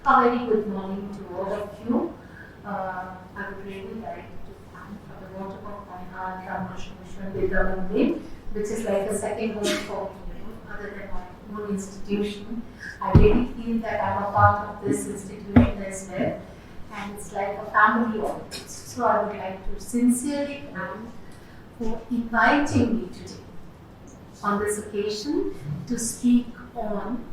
A very good morning to all of you. I would really like to thank for the vote of my heart Ramakrishna Vishwavidyalayam, which is like a second home for me, other than my own institution. I really feel that I'm a part of this institution as well, and it's like a family almost. So I would like to sincerely thank for inviting me today on this occasion to speak on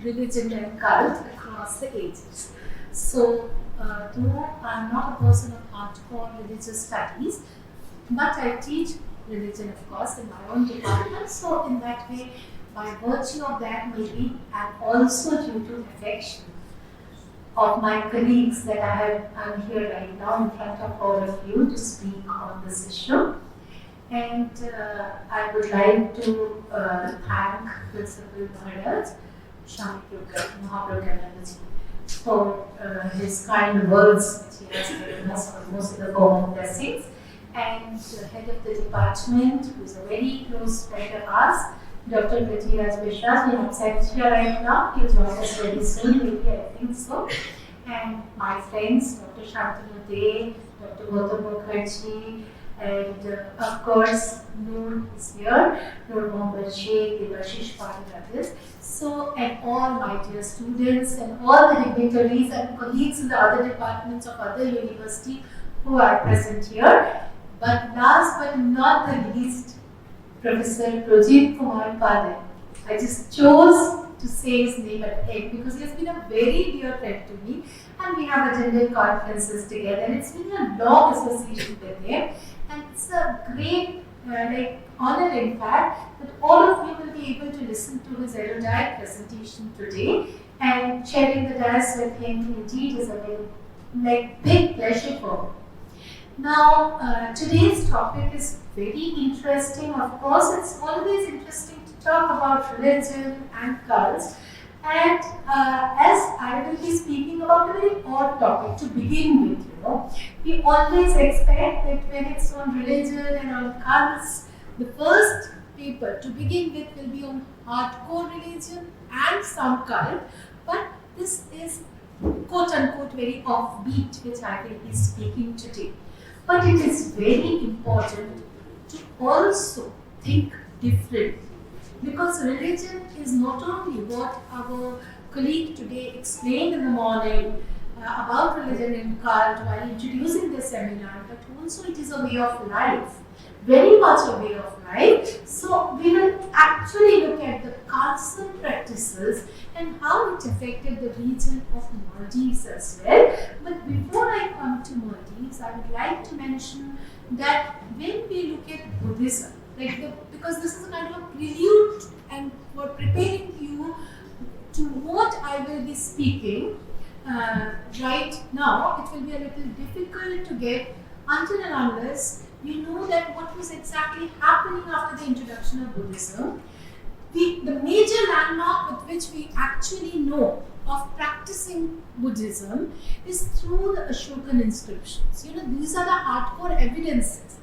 religion and cult across the ages. So, though I'm not a person of hardcore religious studies, but I teach religion, of course, in my own department. So, in that way, by virtue of that, maybe, and also due to affection of my colleagues that I'm here right now in front of all of you to speak on this issue. And I would like to thank Principal Maharaj, Shami Mahaprabhu, for his kind words that he has given us for most of the form of blessings, and head of the department, who is a very close friend of ours, Dr. Prithviraj Mishra. He is absent here right now. He'll join us very soon, maybe, I think so. And my friends, Dr. Shantanu Dey, Dr. Gautam Mukherjee, and of course, Noor is here, Noor Mohammed Sheikh, Devashish Patil, others. So, and all my dear students and all the dignitaries and colleagues in the other departments of other universities who are present here. But last but not the least, Professor Projit Kumar Padel. I just chose to say his name at the end because he has been a very dear friend to me, and we have attended conferences together. It's been a long association with him, and it's a great honor, in fact, that all of you will be able to listen to his erudite presentation today, and sharing the dais with him indeed is a very big pleasure for me. Now, today's topic is very interesting. Of course, it's always interesting to talk about religion and cults. And as I will be speaking about a very odd topic to begin with, we always expect that when it's on religion and on cults, the first paper to begin with will be on hardcore religion and some cult. But this is quote unquote very offbeat, which I will be speaking today. But it is very important to also think differently, because religion is not only what our colleague today explained in the morning about religion and cult while introducing the seminar, but also it is a way of life, very much a way of life. So we will actually look at the cults and practices and how it affected the region of Maldives as well. But before I come to Maldives, I would like to mention that when we look at Buddhism, because this is a kind of a prelude and for preparing you to what I will be speaking right now, it will be a little difficult to get until and unless you know that what was exactly happening after the introduction of Buddhism. The major landmark with which we actually know of practicing Buddhism is through the Ashokan inscriptions. These are the hardcore evidences.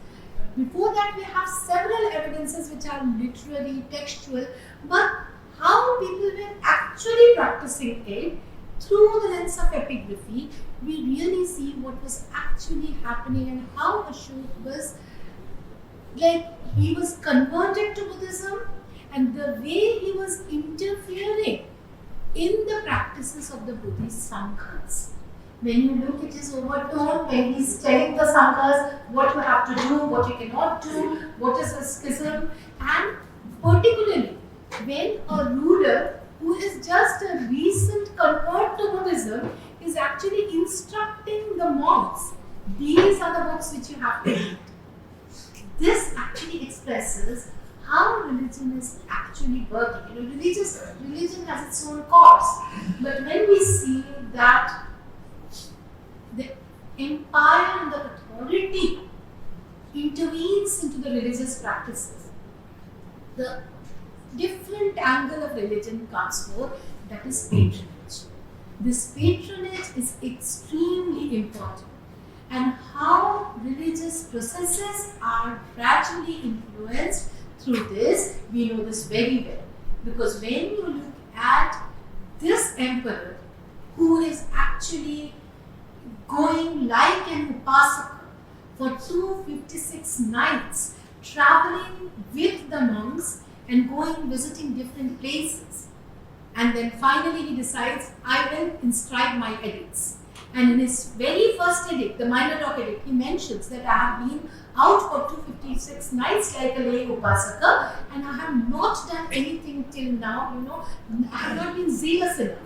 Before that, we have several evidences which are literary, textual, but how people were actually practicing it through the lens of epigraphy, we really see what was actually happening and how Ashoka was he was converted to Buddhism, and the way he was interfering in the practices of the Buddhist Sanghas. When you look at his overtone, when he's telling the Sanghas what you have to do, what you cannot do, what is a schism, and particularly when a ruler who is just a recent convert to Buddhism is actually instructing the monks, these are the books which you have to read. This actually expresses how religion is actually working. Religion has its own course, but when we see that the empire and the authority intervenes into the religious practices, the different angle of religion comes forth, that is patronage. This patronage is extremely important, and how religious processes are gradually influenced through this, we know this very well. Because when you look at this emperor who is actually going like an upasaka for 256 nights, traveling with the monks and going visiting different places. And then finally he decides, I will inscribe my edicts. And in his very first edict, the minor doc edict, he mentions that I have been out for 256 nights like a lay upasaka, and I have not done anything till now, I have not been zealous enough.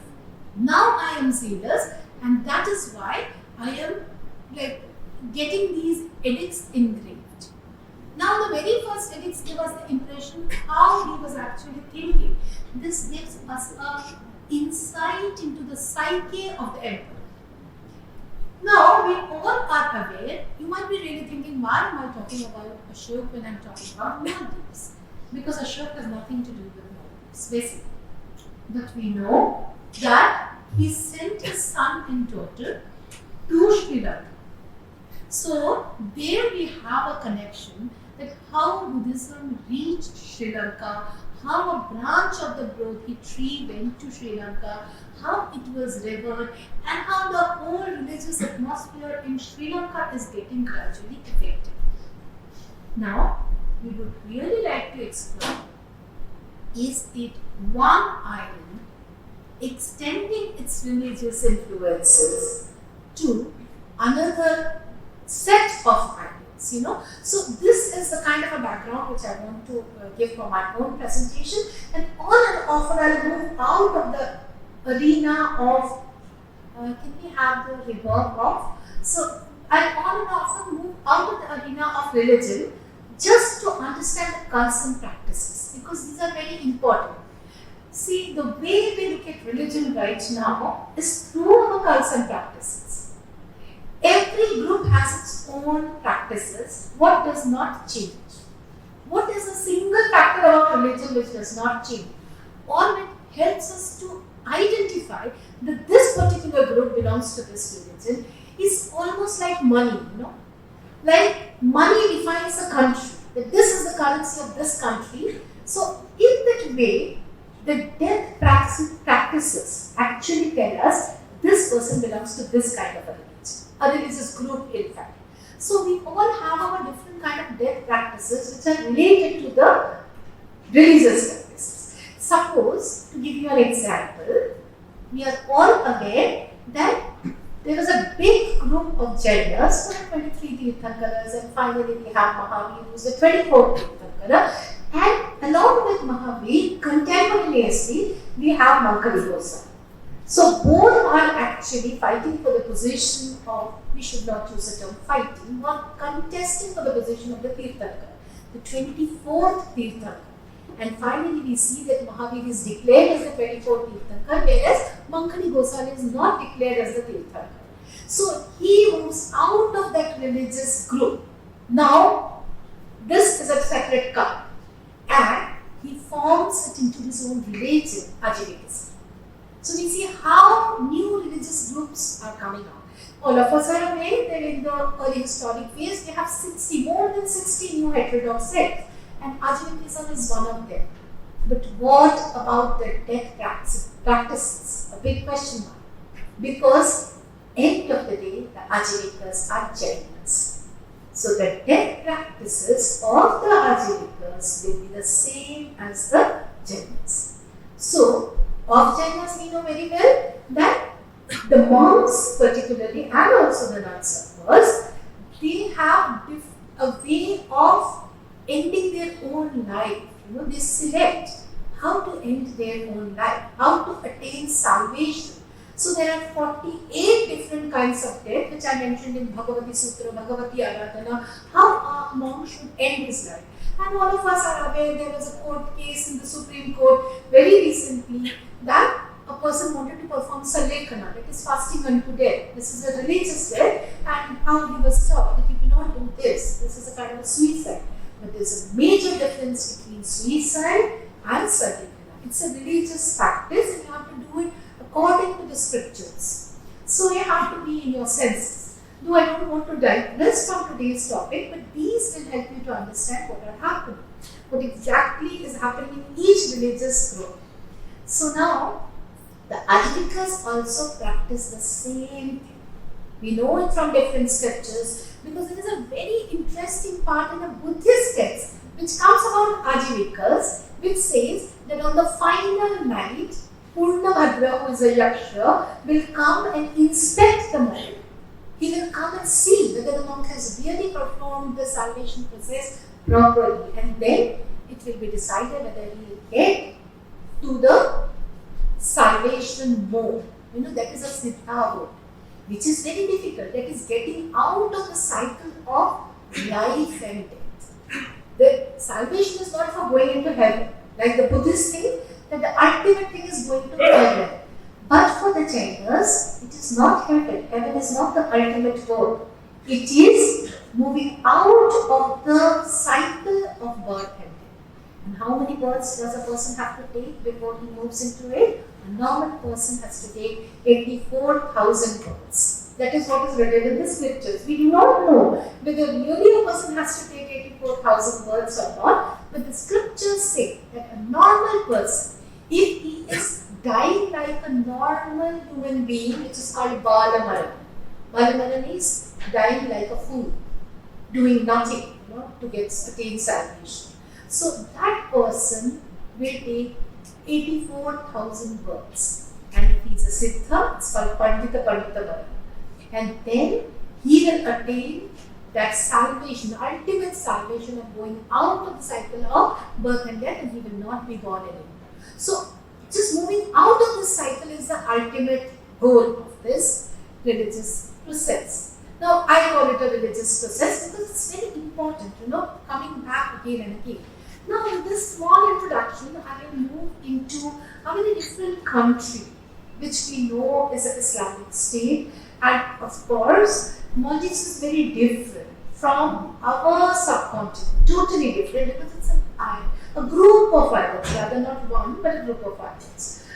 Now I am zealous, and that is why I am getting these edicts engraved. Now the very first edicts give us the impression how he was actually thinking. This gives us an insight into the psyche of the emperor. Now we all are aware, you might be really thinking, why am I talking about Ashok when I am talking about Maldives? Because Ashok has nothing to do with Maldives, basically. But we know that he sent his son and daughter to Sri Lanka. So there we have a connection that how Buddhism reached Sri Lanka, how a branch of the Bodhi tree went to Sri Lanka, how it was revered, and how the whole religious atmosphere in Sri Lanka is getting gradually affected. Now, we would really like to explore, is it one island extending its religious influences to another set of islands? So this is the kind of a background which I want to give for my own presentation, and on and often I'll move out of the arena of, can we have the reverb off? So I'll on and often move out of the arena of religion just to understand the cults and practices, because these are very important. See, the way we look at religion right now is through our cults and practices. Every group has its own practices. What does not change? What is a single factor about religion which does not change? All it helps us to identify that this particular group belongs to this religion is almost like money, Like money defines a country, that this is the currency of this country. So in that way, the death practices actually tell us this person belongs to this kind of a religion, a religious group in fact. So we all have our different kind of death practices which are related to the religious practices. Suppose, to give you an example, we are all aware that there was a big group of Jainas, there are 23 Tirthankaras, and finally we have Mahavir, who is the 24th Tirthankara, and along with Mahavir, contemporaneously, we have Mankali. So both are actually fighting for the position of, we should not use the term fighting, or contesting for the position of the Tirthankara, the 24th Tirthankara. And finally we see that Mahavir is declared as the 24th Tirthankara, whereas Mankali Goswami is not declared as the Tirthankara. So he moves out of that religious group. Now, this is a separate cult, and he forms it into his own religion, Ajivikism. So we see how new religious groups are coming out. All of us are aware that in the early historic phase, we have more than 60 new heterodox sects, and Ajivikism is one of them. But what about the death practices? A big question mark. Because end of the day, the Ajivikas are Jainas. So the death practices of the Ajivikas will be the same as the Jainas. So, of Jainas we know very well that the monks particularly, and also the nuns of course, they have a way of ending their own life. They select how to end their own life, how to attain salvation. So there are 48 different kinds of death which I mentioned in Bhagavati Sutra, Bhagavati Aradhana, how a monk should end his life. And all of us are aware there was a court case in the Supreme Court very recently that a person wanted to perform Salekana, that is fasting unto death. This is a religious death, and how he was taught that you cannot do this. This is a kind of a suicide. But there is a major difference between suicide and Salekana. It's a religious practice and you have to do it according to the scriptures. So you have to be in your senses. Though I don't want to digress from today's topic, but these will help you to understand what are happening. What exactly is happening in each religious group. So now, The Advaitikas also practice the same thing. We know it from different scriptures because there is a very interesting part in a Buddhist text which comes about Ajivikas, which says that on the final night, Purnabhadra, who is a Yaksha, will come and inspect the monk. He will come and see whether the monk has really performed the salvation process properly, and then it will be decided whether he will get to the salvation mode. That is a Siddha mode, which is very difficult. That is getting out of the cycle of life and death. The salvation is not for going into heaven. Like the Buddhists think that the ultimate thing is going to heaven. But for the Jainas, it is not heaven. Heaven is not the ultimate goal. It is moving out of the cycle of birth and death. And how many births does a person have to take before he moves into it? A normal person has to take 84,000 births. That is what is written in the scriptures. We do not know whether really a person has to take 84,000 births or not, but the scriptures say that a normal person, if he is dying like a normal human being, which is called Balamaran. Balamaran is dying like a fool, doing nothing to attain salvation. So that person will take 84,000 births. And if he is a Siddha, it's called Pandita Pandita. And then he will attain that salvation, the ultimate salvation of going out of the cycle of birth and death, and he will not be born anymore. So, just moving out of this cycle is the ultimate goal of this religious process. Now, I call it a religious process because it's very important, coming back again and again. Now, in this small introduction, I will move into a very different country, which we know is an Islamic state. And of course, Maldives is very different from our subcontinent, totally different because it's an island, a group of islands, rather not one, but a group of islands.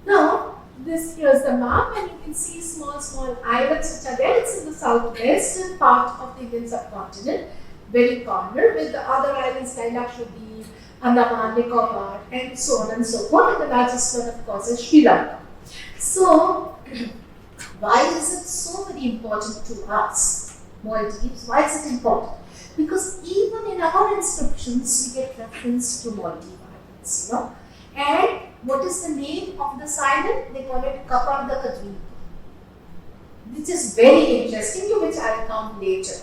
Now, here's the map, and you can see small islands which are there. It's in the southwestern part of the Indian subcontinent, very corner, with the other islands like Lakshadweep, Andaman, Nicobar, and so on and so forth. And the largest one, of course, is Sri Lanka. So, why is it so very important to us, Maldives? Why is it important? Because even in our inscriptions, we get reference to Maldives Islands, And what is the name of this island? They call it Kapardakadweep, which is very interesting, to which I will come later.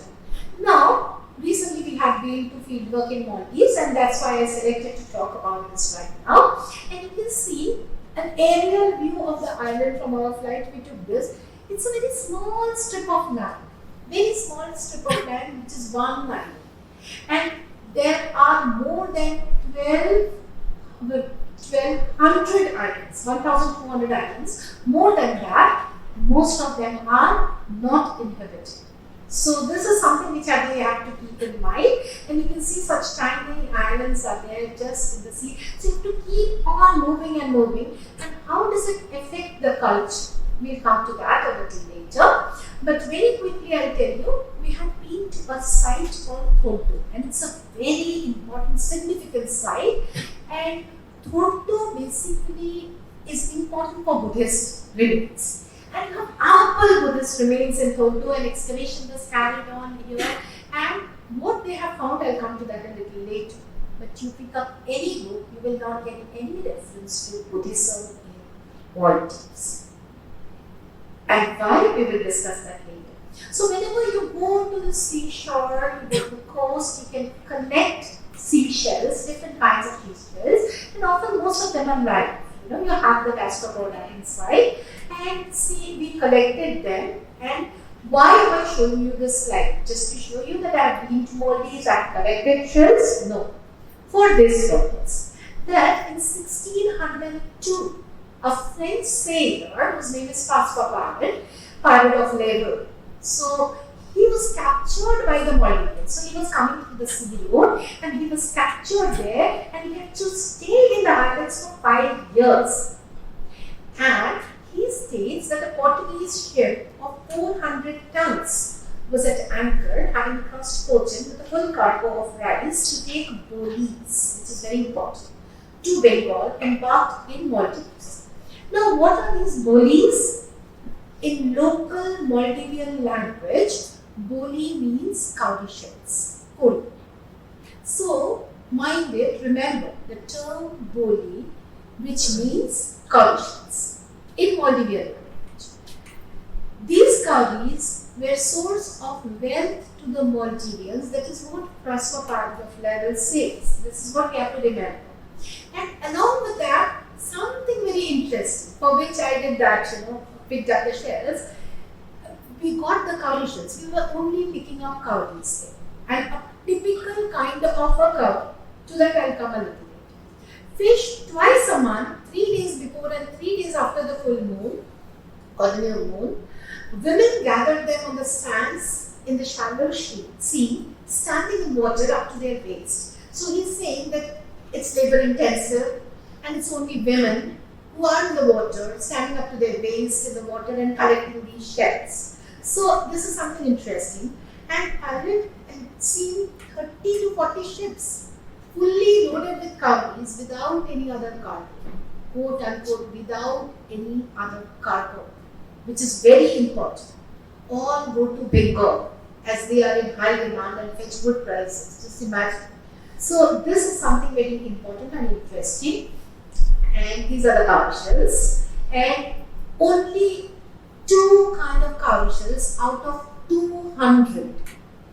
Now, recently we have been to fieldwork in Maldives, and that's why I selected to talk about this right now. And you can see an aerial view of the island from our flight. We took this. It's a very small strip of land, which is one island. And there are more than 1,200 islands, 1,200 islands. More than that, most of them are not inhabited. So this is something which I really have to keep in mind. And you can see such tiny islands are there just in the sea. So you have to keep on moving and moving. And how does it affect the culture? We'll come to that a little later. But very quickly I'll tell you, we have been to a site called Thorto. And it's a very important, significant site. And Thorto basically is important for Buddhist remains. And you have ample Buddhist remains in Thorto, and excavation was carried on here. And what they have found, I'll come to that a little later. But you pick up any book, you will not get any reference to Buddhism in Maldives. And why, we will discuss that later. So whenever you go to the seashore, you go to the coast, you can collect seashells, different kinds of seashells, and often most of them are live. You have the gastropoda inside, and see, we collected them. And why am I showing you this slide? Just to show you that I have been to Maldives, I have collected shells? No. For this purpose, that in 1602, a French sailor, whose name is Passepartout, pirate of labor. So he was captured by the Maldivians. So he was coming to the sea road, and he was captured there, and he had to stay in the islands for 5 years. And he states that a Portuguese ship of 400 tons was at anchor, having crossed Cochin with a full cargo of rice to take Bolize, which is very important, to Bengal, embarked in Maldives. Now, what are these bolis? In local Maldivian language, boli means cowrie shells. Cool. So, mind it, remember the term boli, which means cowrie shells in Maldivian language. These cowries were source of wealth to the Maldivians. That is what Prof level says. This is what we have to remember. And along with that, something very interesting, for which I did that, picked up the shells. We got the cowrie shells. We were only picking up cowries there. And a typical kind of a cowrie. To that I'll come a little bit. Fish twice a month, 3 days before and 3 days after the full moon or the new moon. Women gathered them on the sands in the shallow sea, standing in water up to their waist. So he's saying that it's labor intensive and it's only women who are in the water, standing up to their waist in the water and collecting these shells. So this is something interesting. And I read and seen 30 to 40 ships fully loaded with cowries without any other cargo, quote unquote, without any other cargo, which is very important. All go to Bengal as they are in high demand and fetch good prices. Just imagine. So this is something very important and interesting. And these are the cowrie shells. And only 2 kind of cowrie shells out of 200.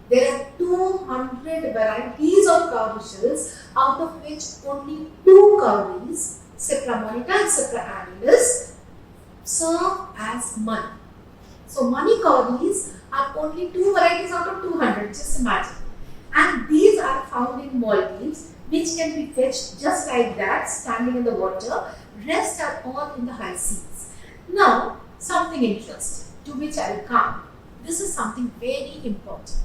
There are 200 varieties of cowrie shells, out of which only 2 cowries, Cypra monita and Cypra annulus, serve as money. So money cowries are only 2 varieties out of 200, just imagine. And these are found in Maldives, which can be fetched just like that, standing in the water. Rest are all in the high seas. Now, something interesting, to which I will come. This is something very important.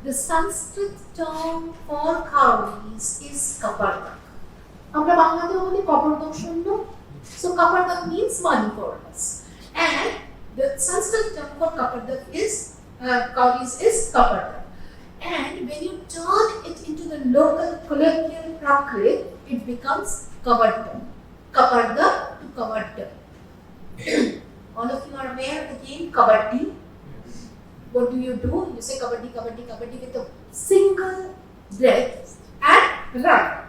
The Sanskrit term for cowries is kapardak. Amra Bangladesh only kapardak shunno. So kapardak means money for us. And the Sanskrit term for kapardak is cowries is kapardak. And when you turn it into the local colloquial Prakrit, it becomes kavarda. Kaparda to kavarda. All of you are aware of the game kabaddi. What do? You say kabaddi, kabaddi, kabaddi with a single breath and run.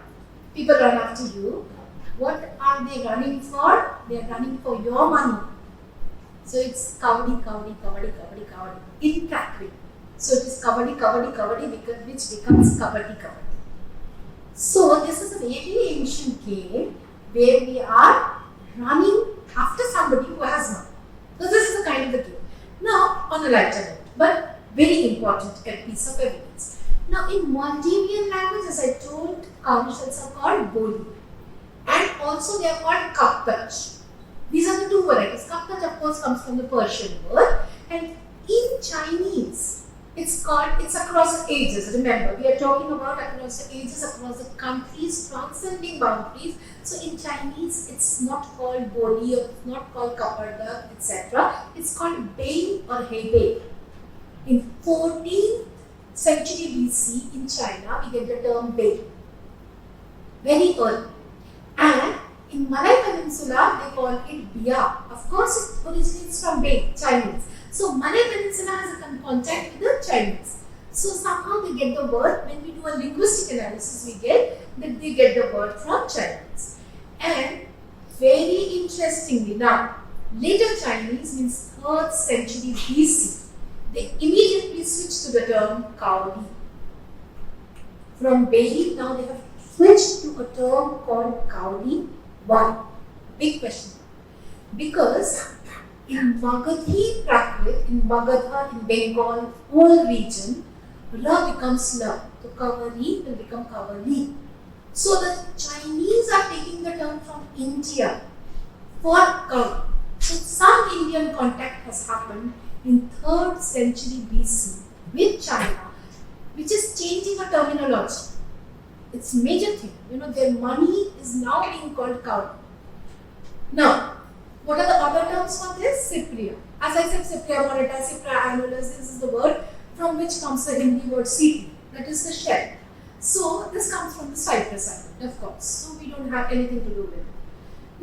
People run after you. What are they running for? They are running for your money. So it's kavadi, kavadi, kavadi, kavadi, kavadi in Prakrit. So it is kavadi, kavadi, kavadi, which becomes kabaddi, kabaddi. So this is a very ancient game where we are running after somebody who has money. So this is the kind of the game. Now, on a lighter note, but very important piece of evidence. Now, in Maldivian language, as I told, cowrie shells are called boli. And also they are called kaptach. These are the 2 varieties. Kaptach, of course, comes from the Persian word. And in Chinese, it's across ages. Remember, we are talking about across the ages, across the countries, transcending boundaries. So in Chinese, it's not called boli or it's not called kaparda, etc. It's called bei or hebei. In 14th century BC in China, we get the term bei. Very early. And in Malay Peninsula, they call it bia. Of course, it originates from bei, Chinese. So Malay Peninsula has a contact with the Chinese. So somehow they get the word, when we do a linguistic analysis, we get that they get the word from Chinese. And very interestingly now, later Chinese means 3rd century BC. They immediately switched to the term cowrie. From bei, now they have switched to a term called cowrie. Why? Big question. Because in Magadhi Prakrit, in Magadha, in Bengal, whole region, La becomes La. So Kavari will become Kavari. So the Chinese are taking the term from India for Kavari. So some Indian contact has happened in 3rd century BC with China, which is changing a terminology. It's a major thing. Their money is now being called Kavari. Now, what are the other terms for this? Cypria. As I said, Cypria monita, Cypra annulus, this is the word from which comes the Hindi word Cipri, that is the shell. So this comes from the Cyprus island, of course. So we don't have anything to do with it.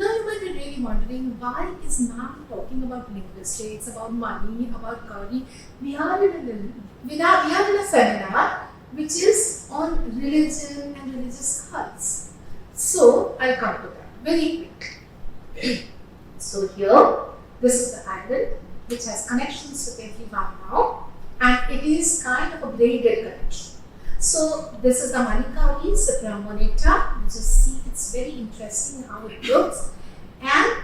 Now you might be really wondering, why is ma'am talking about linguistics, about money, about curry? We are in a seminar which is on religion and religious cults. So I'll come to that very quick. So here, this is the island which has connections with everyone now, and it is kind of a braided connection. So this is the Manikavi Cypra moneta. You just see, it's very interesting how it looks. And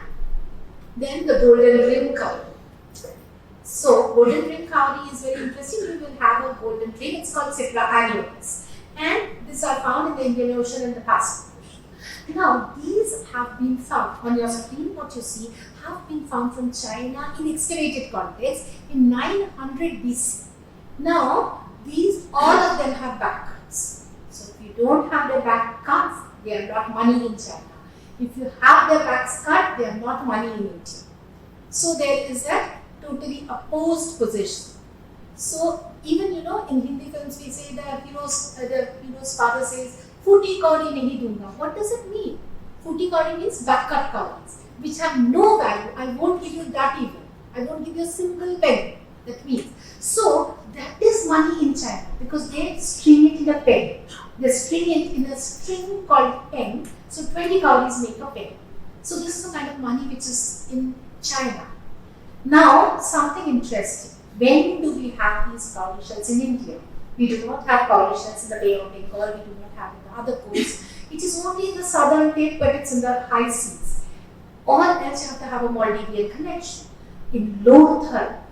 then the golden rim cowrie. So golden rim cowrie is very interesting. We will have a golden rim. It's called Cypra annuus, and these are found in the Indian Ocean and the Pacific Ocean. Now these have been found on your screen. What you see have been found from China in excavated context in 900 BC. Now all of them have back cuts. So if you don't have their back cuts, they are not money in China. If you have their backs cut, they are not money in India. So there is a totally opposed position. So even in Hindi films we say that the father says, "Futi kauri nahi dunga." What does it mean? Futi kauri means back cut cowries, which have no value. I won't give you that even. I won't give you a single penny. That means, so that is money in China, because they string it in a pen. They string it in a string called pen. So 20 cowries make a pen. So this is the kind of money which is in China. Now something interesting. When do we have these cowrie shells in India? We do not have cowrie shells in the Bay of Bengal. We do not have in the other coasts. It is only in the southern tip, but it's in the high seas. Or else you have to have a Maldivian connection. In Lothal,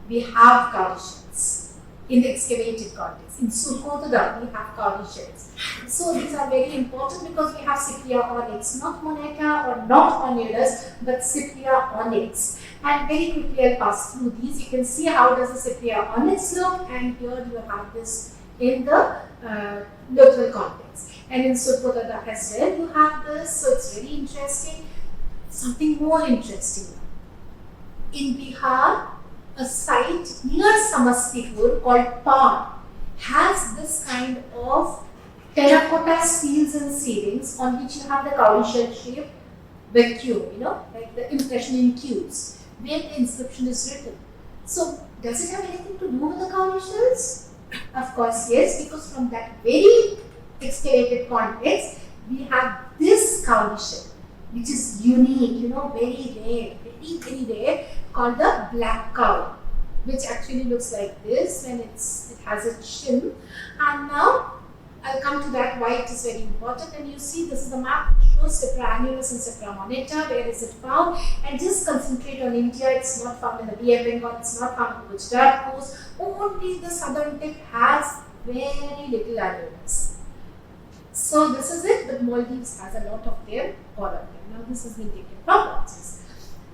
we have cowrie shells in the excavated context. In Surkotada, we have cowrie shells. So these are very important because we have Cypria onyx, not moneta or not onulus, but Cypria onyx. And very quickly I'll pass through these. You can see how does the Cypria onyx look, and here you have this in the local context. And in Surkotada as well, you have this. So it's very interesting. Something more interesting now. In Bihar, a site near Samastipur called Pan has this kind of terracotta seals and ceilings on which you have the cowrie shell shaped vacuum, like the impression in cubes, where the inscription is written. So, does it have anything to do with the cowrie shells? Of course, yes, because from that very excavated context, we have this cowrie shell, which is unique, very rare, very rare, called the black cowrie, which actually looks like this when it has a chin. And now I'll come to that, why it is very important. And you see, this is the map which shows Cypra annuus and Cypra moneta. Where is it found? And just concentrate on India. It's not found in the Bay of Bengal. It's not found in the Gujarat coast. Only the southern tip has very little annuus. So this is it. But Maldives has a lot of them, all of them. Now this has been taken from Maldives.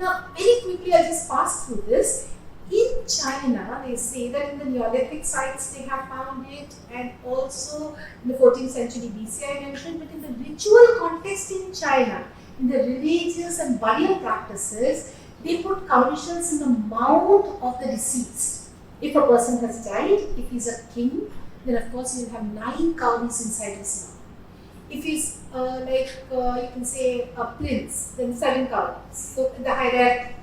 Now very quickly I'll just pass through this. In China, they say that in the Neolithic sites they have found it, and also in the 14th century BC I mentioned, but in the ritual context in China, in the religious and burial practices, they put cowrie shells in the mouth of the deceased. If a person has died, if he's a king, then of course you'll have 9 cowries inside his mouth. If he's you can say a prince, then 7 cowries. So in the hierarchy.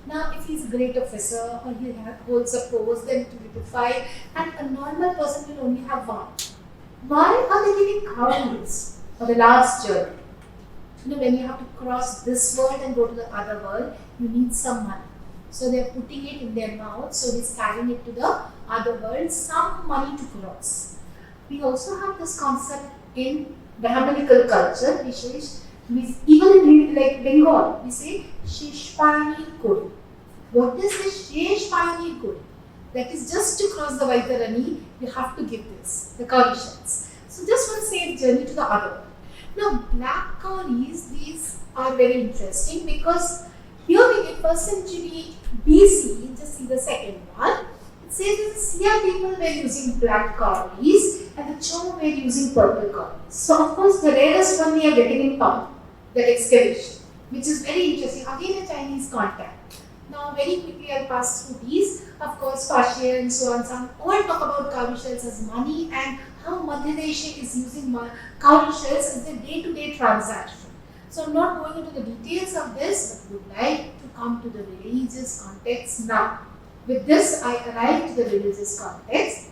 Now, if he's a great officer or he holds a post, then it will be 5, and a normal person will only have 1. Why are they giving cowries for the last journey? When you have to cross this world and go to the other world, you need some money. So they are putting it in their mouth, so he's carrying it to the other world, some money to cross. We also have this concept in Brahmanical culture, even in like Bengal, we say Sheshpani Kodi. What is the Sheshpani Kodi? That is just to cross the Vaitarani, you have to give this, the cowrie shells. So just one safe journey to the other one. Now black cowries, these are very interesting because here we get 1st century BC, just see the second one. It says that the Sia people were using black cowries and the Chom were using purple cowries. So of course the rarest one we are getting in Pan, that excavation, which is very interesting. Again a Chinese contact. Now very quickly I'll pass through these. Of course fascia and so on, some all talk about cowrie shells as money and how Madhya Asia is using cowrie shells as their day-to-day transaction. So I'm not going into the details of this, but would like to come to the religious context now. With this, I arrive to the religious context.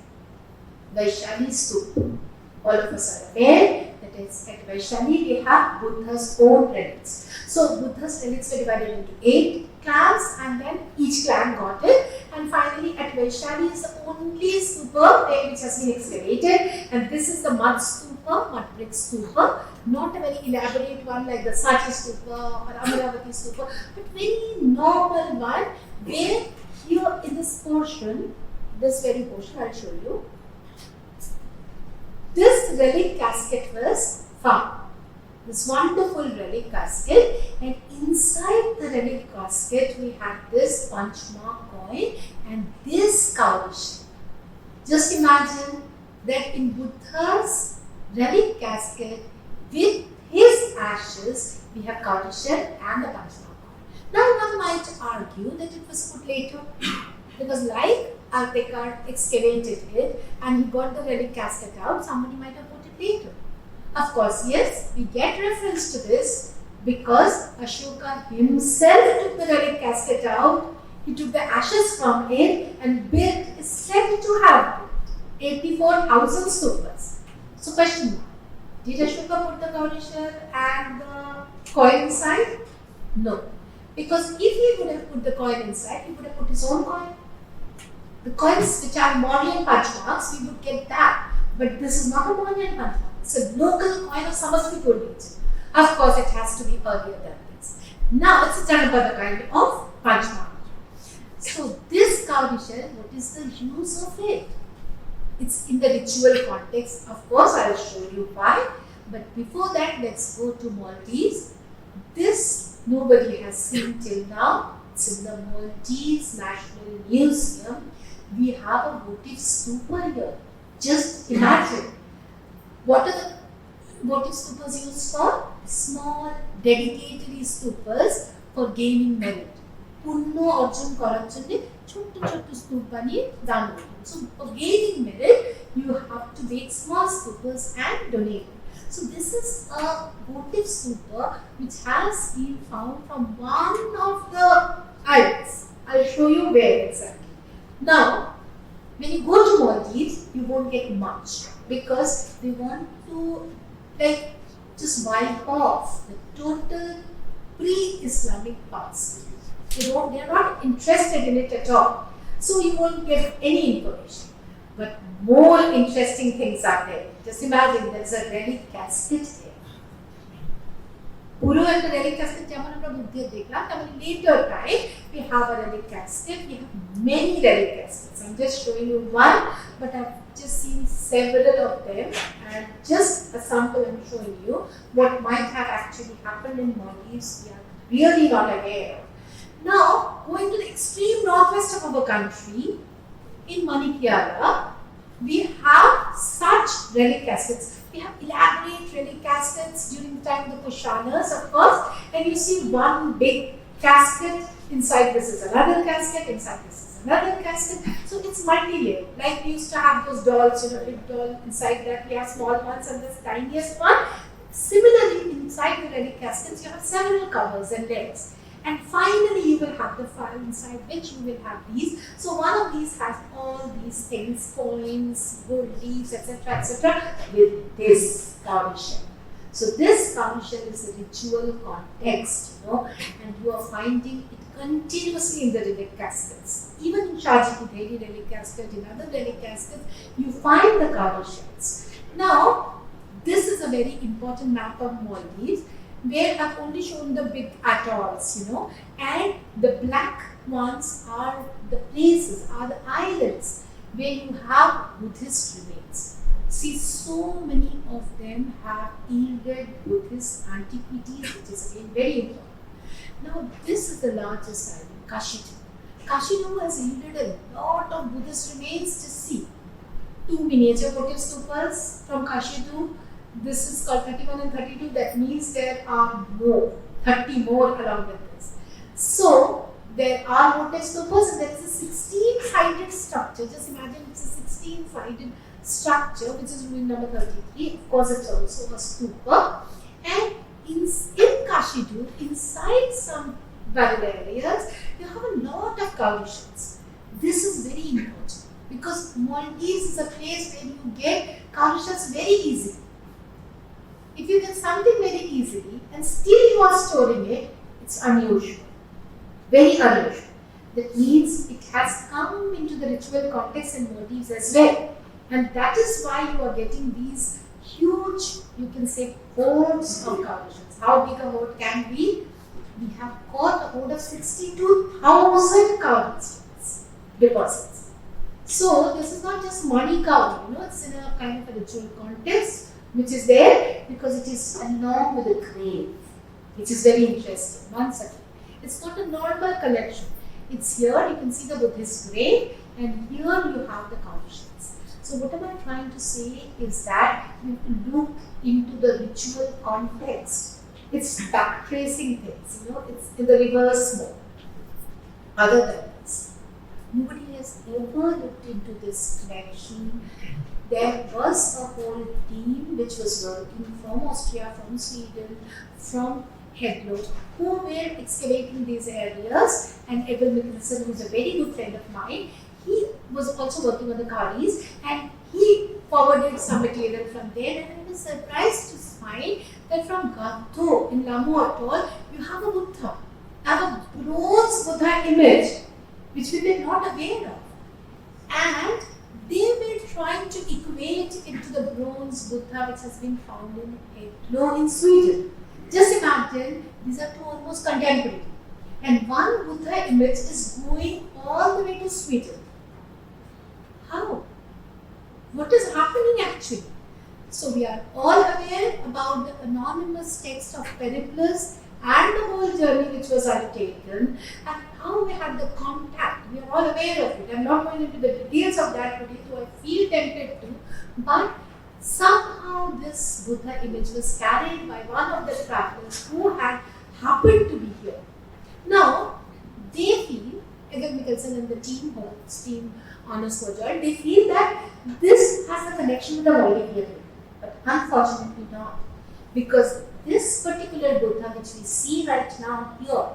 Vaishali Stupa. All of us are aware that at Vaishali we have Buddha's own relics. So Buddha's relics were divided into 8 clans, and then each clan got it. And finally at Vaishali is the only stupa which has been excavated, and this is the mud stupa, mud brick stupa. Not a very elaborate one like the Sachi stupa or Amaravati stupa, but very normal one where here in this portion, this very portion I will show you. This relic casket was found. This wonderful relic casket, and inside the relic casket we had this punchmark coin and this cowrie. Just imagine that in Buddha's relic casket with his ashes we have cowrie and the punchmark coin. Now one might argue that it was put later because like Altekar excavated it and he got the relic casket out, somebody might have put it later. Of course, yes, we get reference to this because Ashoka himself took the relic casket out, he took the ashes from it and built, is said to have 84,000 stupas. So question mark, did Ashoka put the cowrie and the coin inside? No. Because if he would have put the coin inside, he would have put his own coin. The coins which are Mauryan punchmarks, we would get that. But this is not a Mauryan punchmark. It's a local coin of Samastipur region. Of course, it has to be earlier than this. Now, it's a Janapad kind of punchmark. So, this cowrie shell, what is the use of it? It's in the ritual context. Of course, I will show you why. But before that, let's go to Maldives. This nobody has seen till now. It's in the Maldives National Museum. We have a votive stupa here. Just imagine. What are the votive stupas used for? Small, dedicatory stupas for gaining merit. Punno Arjun Karachunde, chotto stupa niye dan kori. So for gaining merit, you have to make small stupas and donate. So this is a votive stupa which has been found from one of the islands. I'll show you where exactly. Now, when you go to Maldives, you won't get much because they want to just wipe off the total pre-Islamic past. They are not interested in it at all. So you won't get any information. But more interesting things are there. Just imagine there's a relic casket here. Puro and the relic casket, later time we have a relic casket. We have many relic caskets. I'm just showing you one, but I've just seen several of them, and just a sample I'm showing you what might have actually happened in Maldives. We are really not aware of. Now, going to the extreme northwest of our country, in Manikyara, we have such relic caskets. We have elaborate relic caskets during the time of the Kushanas, of course, and you see one big casket, inside this is another casket, inside this is another casket. So it's multi-layered. Like we used to have those dolls, big doll, inside that we have small ones and this tiniest one. Similarly, inside the relic caskets, you have several covers and layers. And finally, you will have the file inside which you will have these. So one of these has all these things, coins, gold leaves, etc., with this cowrie shell. So this cowrie shell is a ritual context, and you are finding it continuously in the relic caskets. Even in Shahji relic casket, in other relic caskets, you find the cowrie shells. Now, this is a very important map of Maldives, where I've only shown the big atolls, and the black ones are the places, are the islands where you have Buddhist remains. See, so many of them have yielded Buddhist antiquities, which is again very important. Now, this is the largest island, Kashitu. Kashitu has yielded a lot of Buddhist remains. Just see, 2 miniature votive stupas from Kashitu. This is called 31 and 32. That means there are more, 30 more along with this. So, there are votive stupas and there is a 16-sided structure. Just imagine it's a 16-sided structure which is ruin number 33. Of course, it's also a stupa. And in Kashidu, inside some barren areas, you have a lot of conditions. This is very important because Maldives is a place where you get conditions very easily. If you get something very easily and still you are storing it, it's unusual. Very unusual. That means it has come into the ritual context in Maldives as well. And that is why you are getting these huge, you can say, hoards of conditions. How big a hoard can be? We have got a hoard of 62,000 conditions, deposits. So this is not just money counting, it's in a kind of a ritual context, which is there because it is along with the grave, which is very interesting. Once again, it's not a normal collection. It's here, you can see the Buddhist grave, and here you have the conditions. So what am I trying to say is that you look into the ritual context. It's backtracing things, it's in the reverse mode. Other than this, nobody has ever looked into this connection. There was a whole team which was working from Austria, from Sweden, from Hedlo, who were excavating these areas, and Egil Mikkelsen, who is a very good friend of mine, he was also working on the Karis, and he forwarded some material from there, and I was surprised to find that from Gatto in Lamu Atoll, you have a Buddha, a bronze Buddha image, which we were not aware of. And they were trying to equate into the bronze Buddha which has been found in Hedlo in Sweden. Just imagine, these are two almost contemporary. And one Buddha image is going all the way to Sweden. How? What is happening actually? So we are all aware about the anonymous text of Periplus and the whole journey which was undertaken and how we had the contact. We are all aware of it. I am not going into the details of that today, though I feel tempted to. But somehow this Buddha image was carried by one of the travelers who had happened to be here. Now, they feel, Egil Mikkelsen and the team, team Honors Kojal, they feel that this has a connection with the Maldivian, but unfortunately not. Because this particular Buddha which we see right now here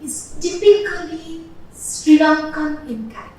is typically Sri Lankan in character.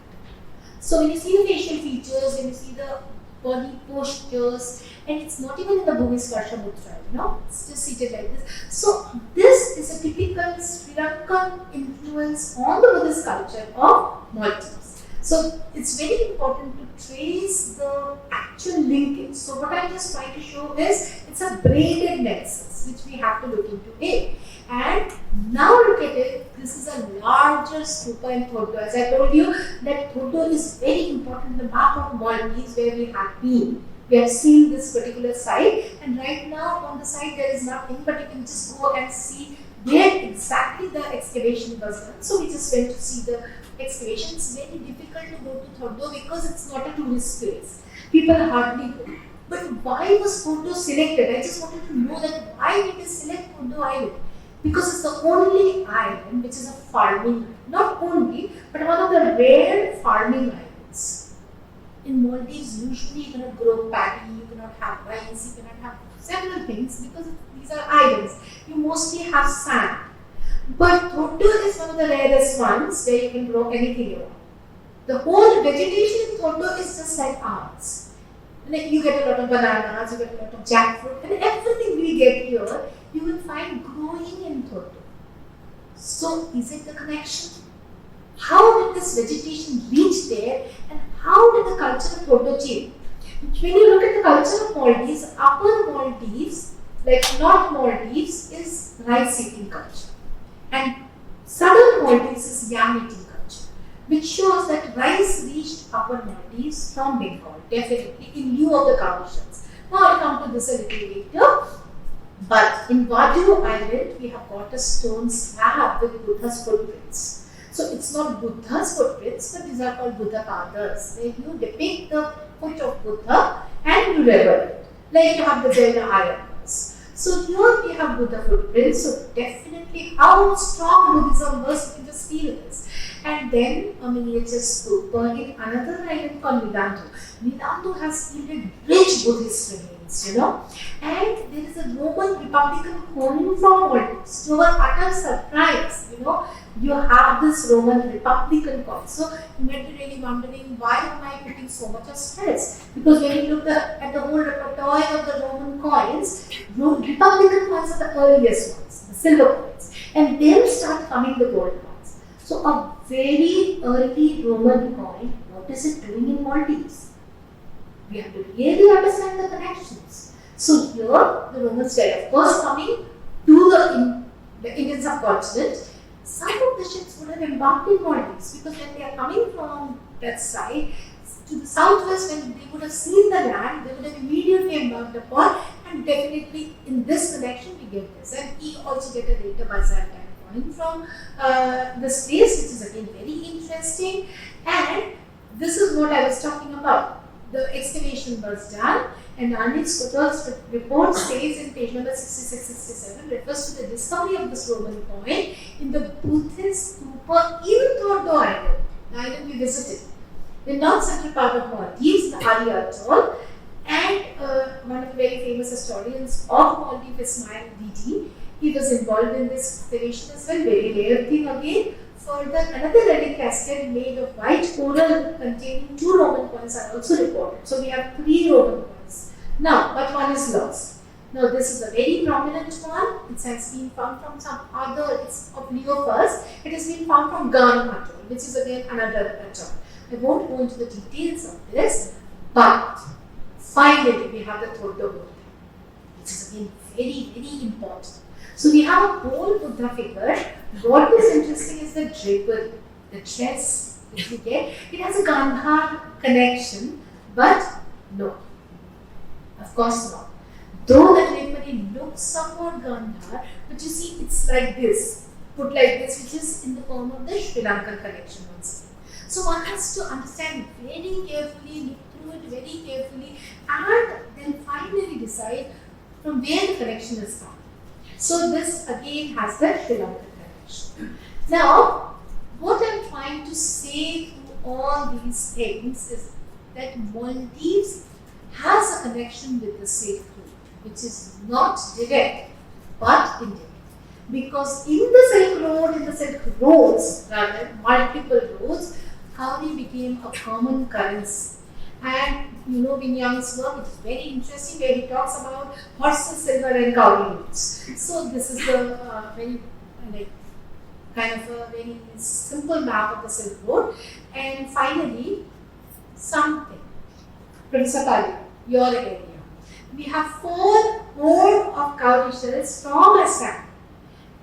So when you see the facial features, when you see the body postures, and it's not even in the Bhumisparsha Mudra, it's just seated like this. So this is a typical Sri Lankan influence on the Buddhist culture of Maldives. So it's very important to trace the actual linkage. So what I'm just trying to show is it's a braided nexus which we have to look into it. And now look at it, this is a larger stupa in Thodo. As I told you that Thodo is very important in the map of Maldives where we have been. We have seen this particular site, and right now on the site there is nothing, but you can just go and see where exactly the excavation was done. So we just went to see the excavation. It's very difficult to go to Thodo because it's not a tourist place. People hardly go. But why was Thodo selected? I just wanted to know that why did they select Thodo Island? Because it's the only island which is a farming island. Not only, but one of the rare farming islands. In Maldives, usually you cannot grow paddy, you cannot have rice, you cannot have several things because these are islands. You mostly have sand. But Thodo is one of the rarest ones where you can grow anything you want. The whole vegetation in Thodo is just like ours. Like you get a lot of bananas, you get a lot of jackfruit, and everything we get here, you will find growing in Thodo. So is it the connection? How did this vegetation reach there, and how did the culture of Thodo change? When you look at the culture of Maldives, upper Maldives, like North Maldives, is rice-eating culture. And southern Maldives is yam-eating culture, which shows that rice reached upper Maldives from Bengal, definitely, in lieu of the conditions. Now I'll come to this a little later. But in Basu Island, we have got a stone slab with Buddha's footprints. So it's not Buddha's footprints, but these are called Buddha Padas, where you depict the foot of Buddha and you rever it. Like you have the Jaina Ayanas. So here we have Buddha footprints, so definitely how strong Buddhism was, you can just feel this. and then a miniature stupa in another island called Nidandu. Nidandu has yielded rich Buddhist remains, and there is a Roman Republican coin from Maldives. To our utter surprise, you have this Roman Republican coin. So you might be really wondering, why am I putting so much of stress? Because when you look at the whole repertoire of the Roman coins, Republican coins are the earliest ones, the silver coins, and then start coming the gold coins. So a very early Roman coin, what is it doing in Maldives? We have to really understand the connections. So here, the Romans were of course coming to the Indian subcontinent. Some of the ships would have embarked in Maldives, because when they are coming from that side to the southwest, when they would have seen the land, they would have immediately embarked upon, and definitely in this connection we get this. And we also get a later Byzantine coin from this place, which is again very interesting. And this is what I was talking about. The excavation was done, and Arnick Scotter's report says in page number 66-67, refers to the discovery of this Roman coin in the Buddhist stupa in Tordo Island, the island we visited. The north central part of Maldives, the Ari Atoll, and one of the very famous historians of Maldives, Ismail Didi, he was involved in this excavation as well, very rare thing again. Further, another relic casket made of white coral containing 2 Roman coins are also reported. So we have 3 Roman coins. Now, but one is lost. Now, this is a very prominent one. It has been found from some other, it's of Leo first. It has been found from Gan Atoll, which is again another atoll. I won't go into the details of this, but finally we have the Tordo Buddha, which is again very, very important. So we have a whole Buddha figure. What is interesting is the drapery, the dress that you get. It has a Gandhar connection, but no, of course not. Though the drapery looks somewhat Gandhar, but you see it's like this, put like this, which is in the form of the Sri Lankan connection once again. So one has to understand very carefully, look through it very carefully, and then finally decide from where the connection is found. So this again has the Sri Lankan connection. Now, what I am trying to say through all these things is that Maldives has a connection with the Silk Road, which is not direct but indirect. Because in the Silk Roads, rather multiple roads, cowrie became a common currency. And Bin Young's work, it is very interesting, where he talks about horses, silver, and cowrie notes. So this is the very kind of a very simple map of the Silk Road. And finally, something. Professor Kali, your area. We have 4 more of cowrie shells from Assam,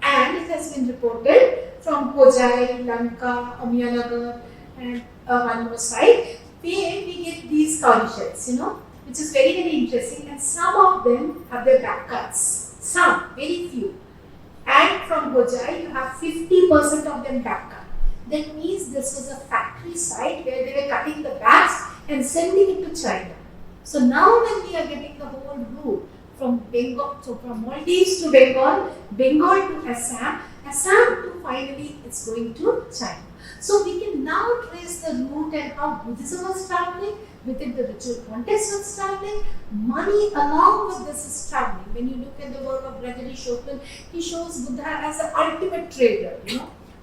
and it has been reported from Hojai, Lanka, Amiyanagar, and one more site, where we get these cowrie shells, which is very, very interesting. And some of them have their back cuts, some, very few. And from Hojai, you have 50% of them back cut. That means this was a factory site where they were cutting the backs and sending it to China. So now when we are getting the whole route from Bengal, so from Maldives to Bengal, Bengal to Assam, Assam to finally it's going to China. So we can now trace the route and how Buddhism was traveling, within the ritual context was traveling, money along with this is traveling. When you look at the work of Gregory Chopin, he shows Buddha as the ultimate trader,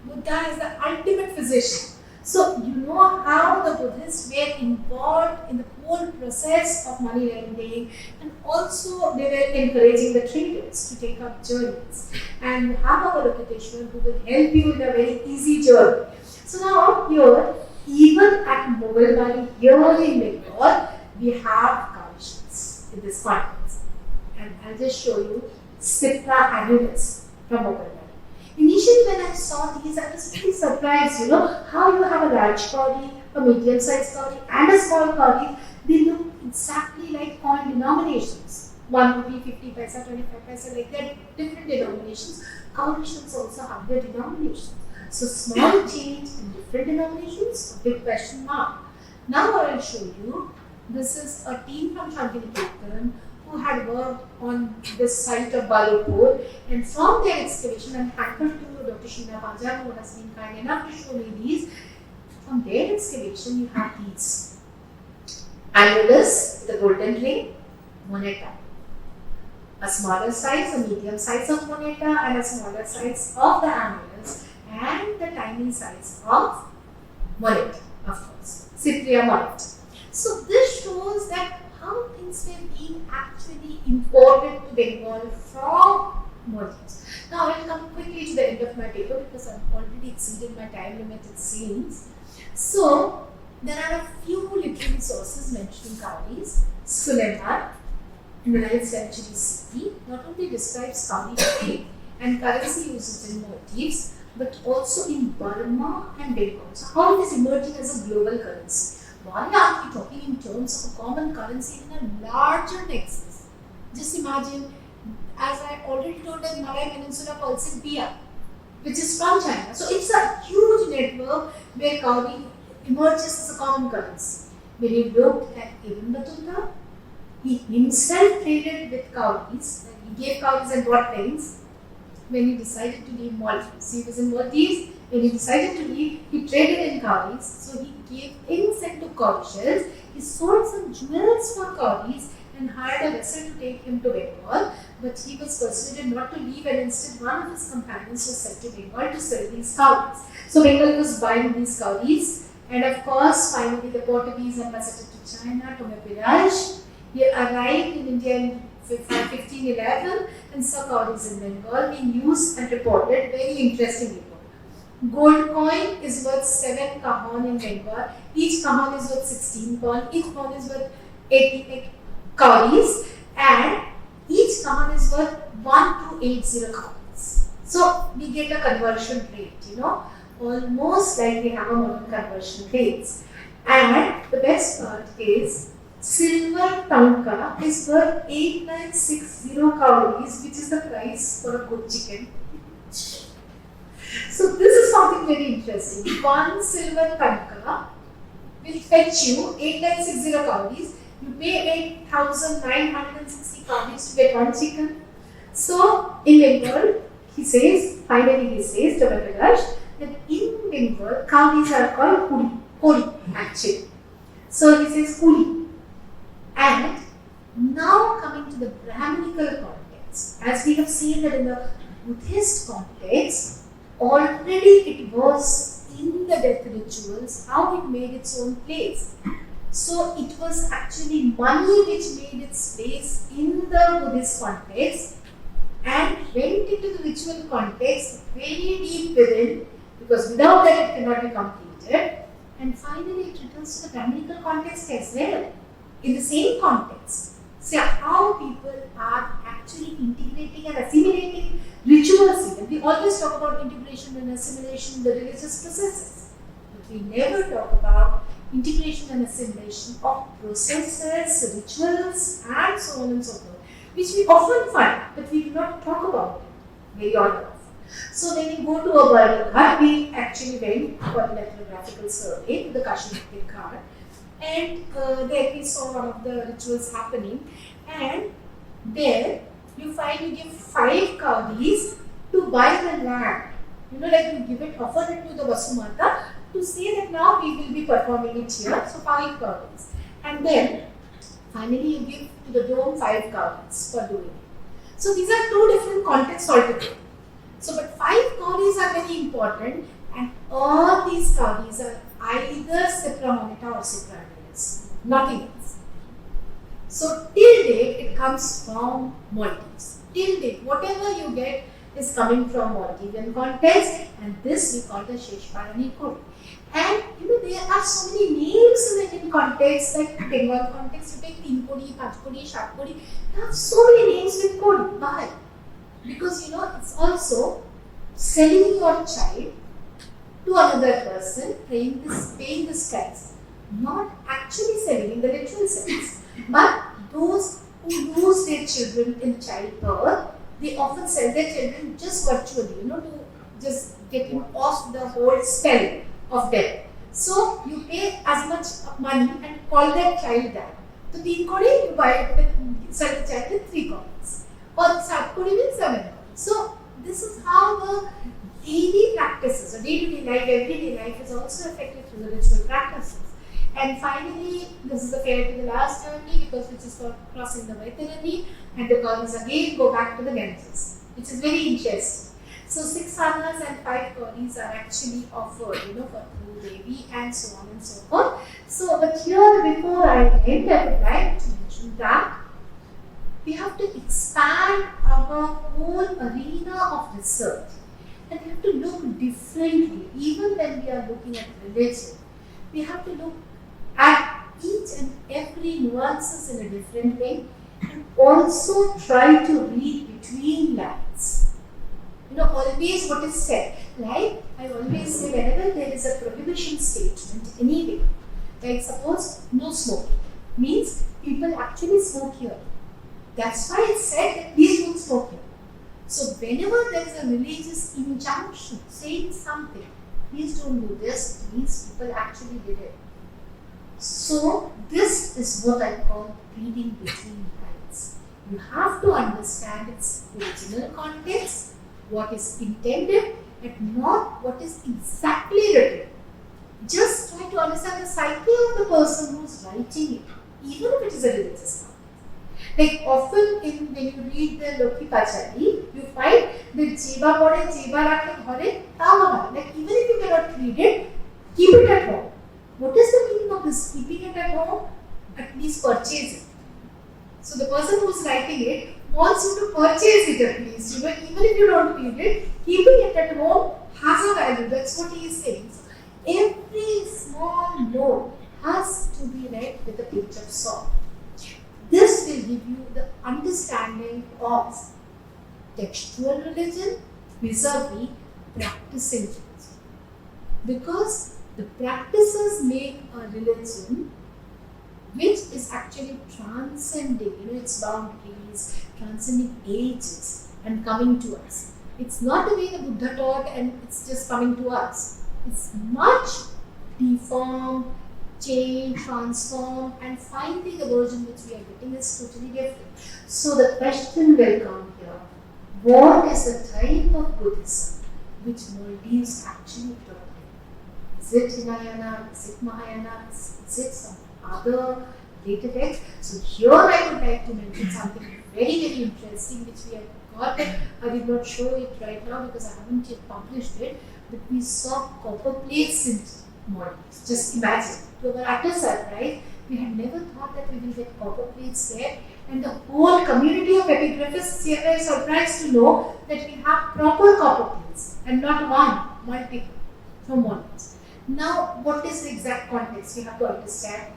Buddha as the ultimate physician. So you know how the Buddhists were involved in the whole process of money lending, and also they were encouraging the traders to take up journeys. And you have our Lokiteshwar who will help you in a very easy journey. So now here, even at Mughal Valley, here in Bengal, we have conditions in this context. And I'll just show you Spitra annulus from Mughal Valley. Initially when I saw these, I was pretty surprised, how you have a large cowrie, a medium-sized cowrie and a small cowrie. They look exactly like coin denominations. 1 rupee, 50 paisa, 25 paisa, like that, different denominations. Cowrie shells also have their denominations. So small change in different denominations, a big question mark. Now I will show you, this is a team from Shantiniketan who had worked on this site of Balapur, and from their excavation, I'm thankful to Dr. Sheena Panja who has been kind enough to show me these. From their excavation, you have these annulus, the golden ring, moneta. A smaller size, a medium size of moneta, and a smaller size of the annulus, and the tiny size of moneta, of course, Cypria moneta. So this shows that how things were being actually imported to Bengal from Maldives. Now I will come quickly to the end of my paper because I've already exceeded my time limit, it seems. So there are a few literary sources mentioning cowries. Suleiman in the 9th century CE not only describes cowrie trade and currency uses in Maldives, but also in Burma and Bengal. So how it is emerging as a global currency? Why are we talking in terms of a common currency in a larger nexus? Just imagine, as I already told, that Malay Peninsula calls it Bia, which is from China. So it's a huge network where cowrie emerges as a common currency. When you looked at Ibn Battuta, he himself traded with cowries. He gave cowries and bought things when he decided to leave Maldives. He was in Maldives. When he decided to leave, he traded in cowries. So he gave things and took cowrie shells. He sold some jewels for cowries and hired a vessel to take him to Bengal. But he was persuaded not to leave, and instead one of his companions was sent to Bengal to sell these cowries. So Bengal was buying these cowries, and of course finally the Portuguese ambassador to China, Tome Piraj, he arrived in India in 1511 and saw cowries in Bengal being used and reported. Very interesting report. Gold coin is worth 7 kahan in Bengal. Each kahan is worth 16 kahan. Each kahan is worth 88 cowries, and each kahan is worth 1280 cowries. So we get a conversion rate, almost like we have a modern conversion rates. And the best part is silver tanka is worth 8960 cowries, which is the price for a good chicken. So this is something very interesting. One silver tanka will fetch you 8960 cowries. You pay 8,960 cowries to get one chicken. So in Bengal, he says, Tamatagash, that in Bengal, cowries are called kuri actually. So he says kuri. And now coming to the Brahminical context, as we have seen that in the Buddhist context, already it was in the death rituals how it made its own place. So it was actually money which made its place in the Buddhist context and went into the ritual context very deep within, because without that it cannot be completed. And finally it returns to the Brahminical context as well, in the same context. So how people are actually integrating and assimilating rituals even. We always talk about integration and assimilation in the religious processes, but we never talk about integration and assimilation of processes, rituals, and so on and so forth, which we often find, but we do not talk about it very often. So when you go to a Barghat, we actually went for an ethnographical survey to the Kashmir Ghat, and there we saw one of the rituals happening, and there you find you give 5 cowries to buy the land. Like you give it, offer it to the Basu Mata to say that now we will be performing it here, so 5 cowries. And then finally you give to the dome 5 cowries for doing it. So these are 2 different contexts altogether. So but 5 cowries are very important, and all these cowries are either Cipra moneta or Cipra annulus, nothing else. So till date it comes from Maldives. Till date, whatever you get is coming from Maldivian context, and this we call the Sheshparani code. And there are so many names in the Indian context, like Bengal context, you take 3 kodi, 5 kodi, 7 kodi. There are so many names with kodi. Why? Because it's also selling your child to another person, paying this tax. Not actually selling in the ritual sense, but those who lose their children in childbirth, they often sell their children just virtually, to just get him off the whole spell of death. So you pay as much money and call that child dad. So 3 kodi, you buy it with the child in 3 colonies. Or the South Korean in 7 colonies. So this is how the daily practices, or day-to-day life, everyday life is also affected through the ritual practices. And finally, this is the fair to the last journey, because which is for crossing the Vaitranani, and the colonies again go back to the Ganges, which is very interesting. So 6 sadhanas and 5 colonies are actually offered, for Guru Devi and so on and so forth. So, but here before I end, I would like to mention that we have to expand our whole arena of research, and we have to look differently. Even when we are looking at religion, we have to look at each and every nuances in a different way, and also try to read between lines. Always what is said. Like I always say, whenever there is a prohibition statement anyway, like suppose no smoking, means people actually smoke here. That's why it's said that please don't smoke here. So whenever there is a religious injunction saying something, please don't do this, means people actually did it. So this is what I call reading between lines. You have to understand its original context, what is intended, and not what is exactly written. Just try to understand the psyche of the person who is writing it, even if it is a religious context. Like often when you read the Lokhi Pachari, you find the Jeba Pore, Jeba Rakhe Ghore, Tava. Like even if you cannot read it, keep it at home. What is the meaning of this? Keeping it at home? At least purchase it. So the person who is writing it wants you to purchase it at least. Even if you don't read it, keeping it at home has a value. That's what he is saying. So every small note has to be read with a pinch of salt. This will give you the understanding of textual religion vis-a-vis practicing religion. Because the practices make a religion which is actually transcending, its boundaries, transcending ages and coming to us. It's not the way the Buddha taught and it's just coming to us. It's much deformed, change, transform, and finally the version which we are getting is totally different. So the question will come here, what is the type of Buddhism which Maldives actually taught? Is it Hinayana? Is it Mahayana? Is it some other later text? So here I would like to mention something very, very interesting which we have got. I did not show it right now because I haven't yet published it, but we saw copper plates in Maldives. Just imagine, to our utter surprise, we had never thought that we will get copper plates there, and the whole community of epigraphists here were surprised to know that we have proper copper plates and not one, multiple from Maldives. Now, what is the exact context? We have to understand.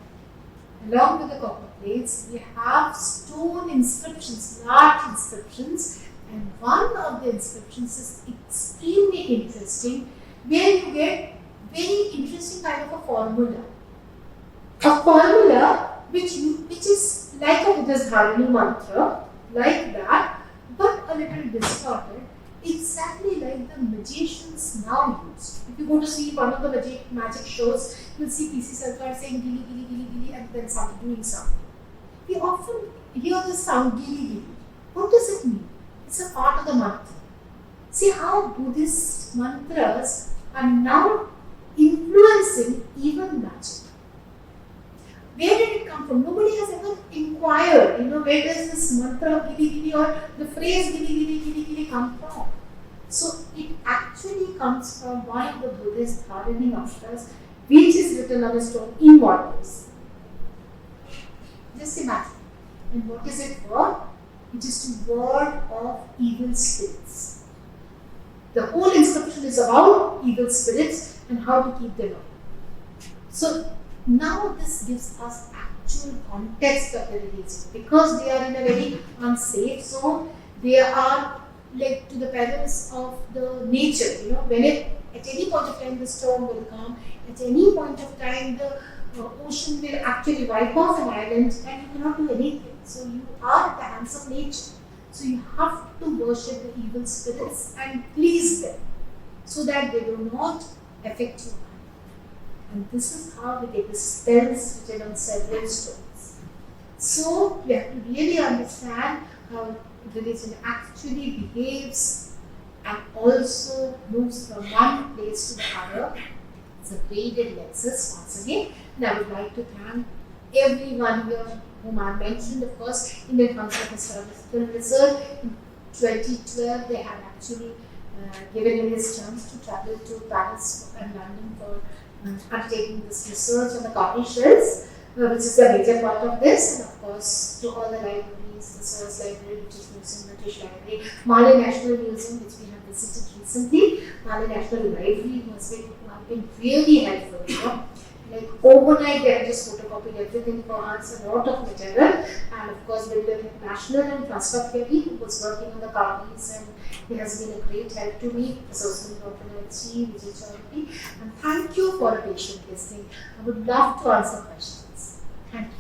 Along with the copper plates, we have stone inscriptions, large inscriptions, and one of the inscriptions is extremely interesting, where you get very interesting kind of a formula. A formula which is like a Buddhist Dharani mantra, like that, but a little distorted, exactly like the magicians now use. If you go to see one of the magic shows, you will see PC Sarkar saying gili gili gili gili and then doing something. We often hear the sound gili gili. What does it mean? It's a part of the mantra. See how Buddhist mantras are now influencing even magic. Where did it come from? Nobody has ever inquired, where does this mantra of gili gili or the phrase gili gili gili gili come from? So it actually comes from one of the Buddhist Dharani mantras, which is written on a stone in Maldives. Just imagine. And what is it for? It is to ward off evil spirits. The whole inscription is about evil spirits and how to keep them away. So now this gives us actual context of the religion, because they are in a very unsafe zone. They are like to the perils of the nature. When at any point of time the storm will come, at any point of time the ocean will actually wipe off an island and you cannot do anything. So you are at the hands of nature. So you have to worship the evil spirits and please them so that they do not affect you. And this is how we get the spells written on several stones. So we have to really understand how religion actually behaves and also moves from one place to the other. It's a graded nexus once again, and I would like to thank everyone here whom I mentioned. Of course, Indian Council of Historical Research in 2012 they had actually given him his chance to travel to Paris and London for undertaking this research on the copy shells, which is the major part of this, and of course to all the libraries, the Search Library, which is Museum British Library, Mali National Museum, which we have visited recently, Mali National Library, who has been really helpful. Like overnight, they have just photocopied everything for us, a lot of material, and of course, Biblical National and Trust of Kelly, who was working on the copies, and he has been a great help to me, Associate Dr. Vijay Chaudhary, and thank you for a patient listening. I would love to answer questions. Thank you.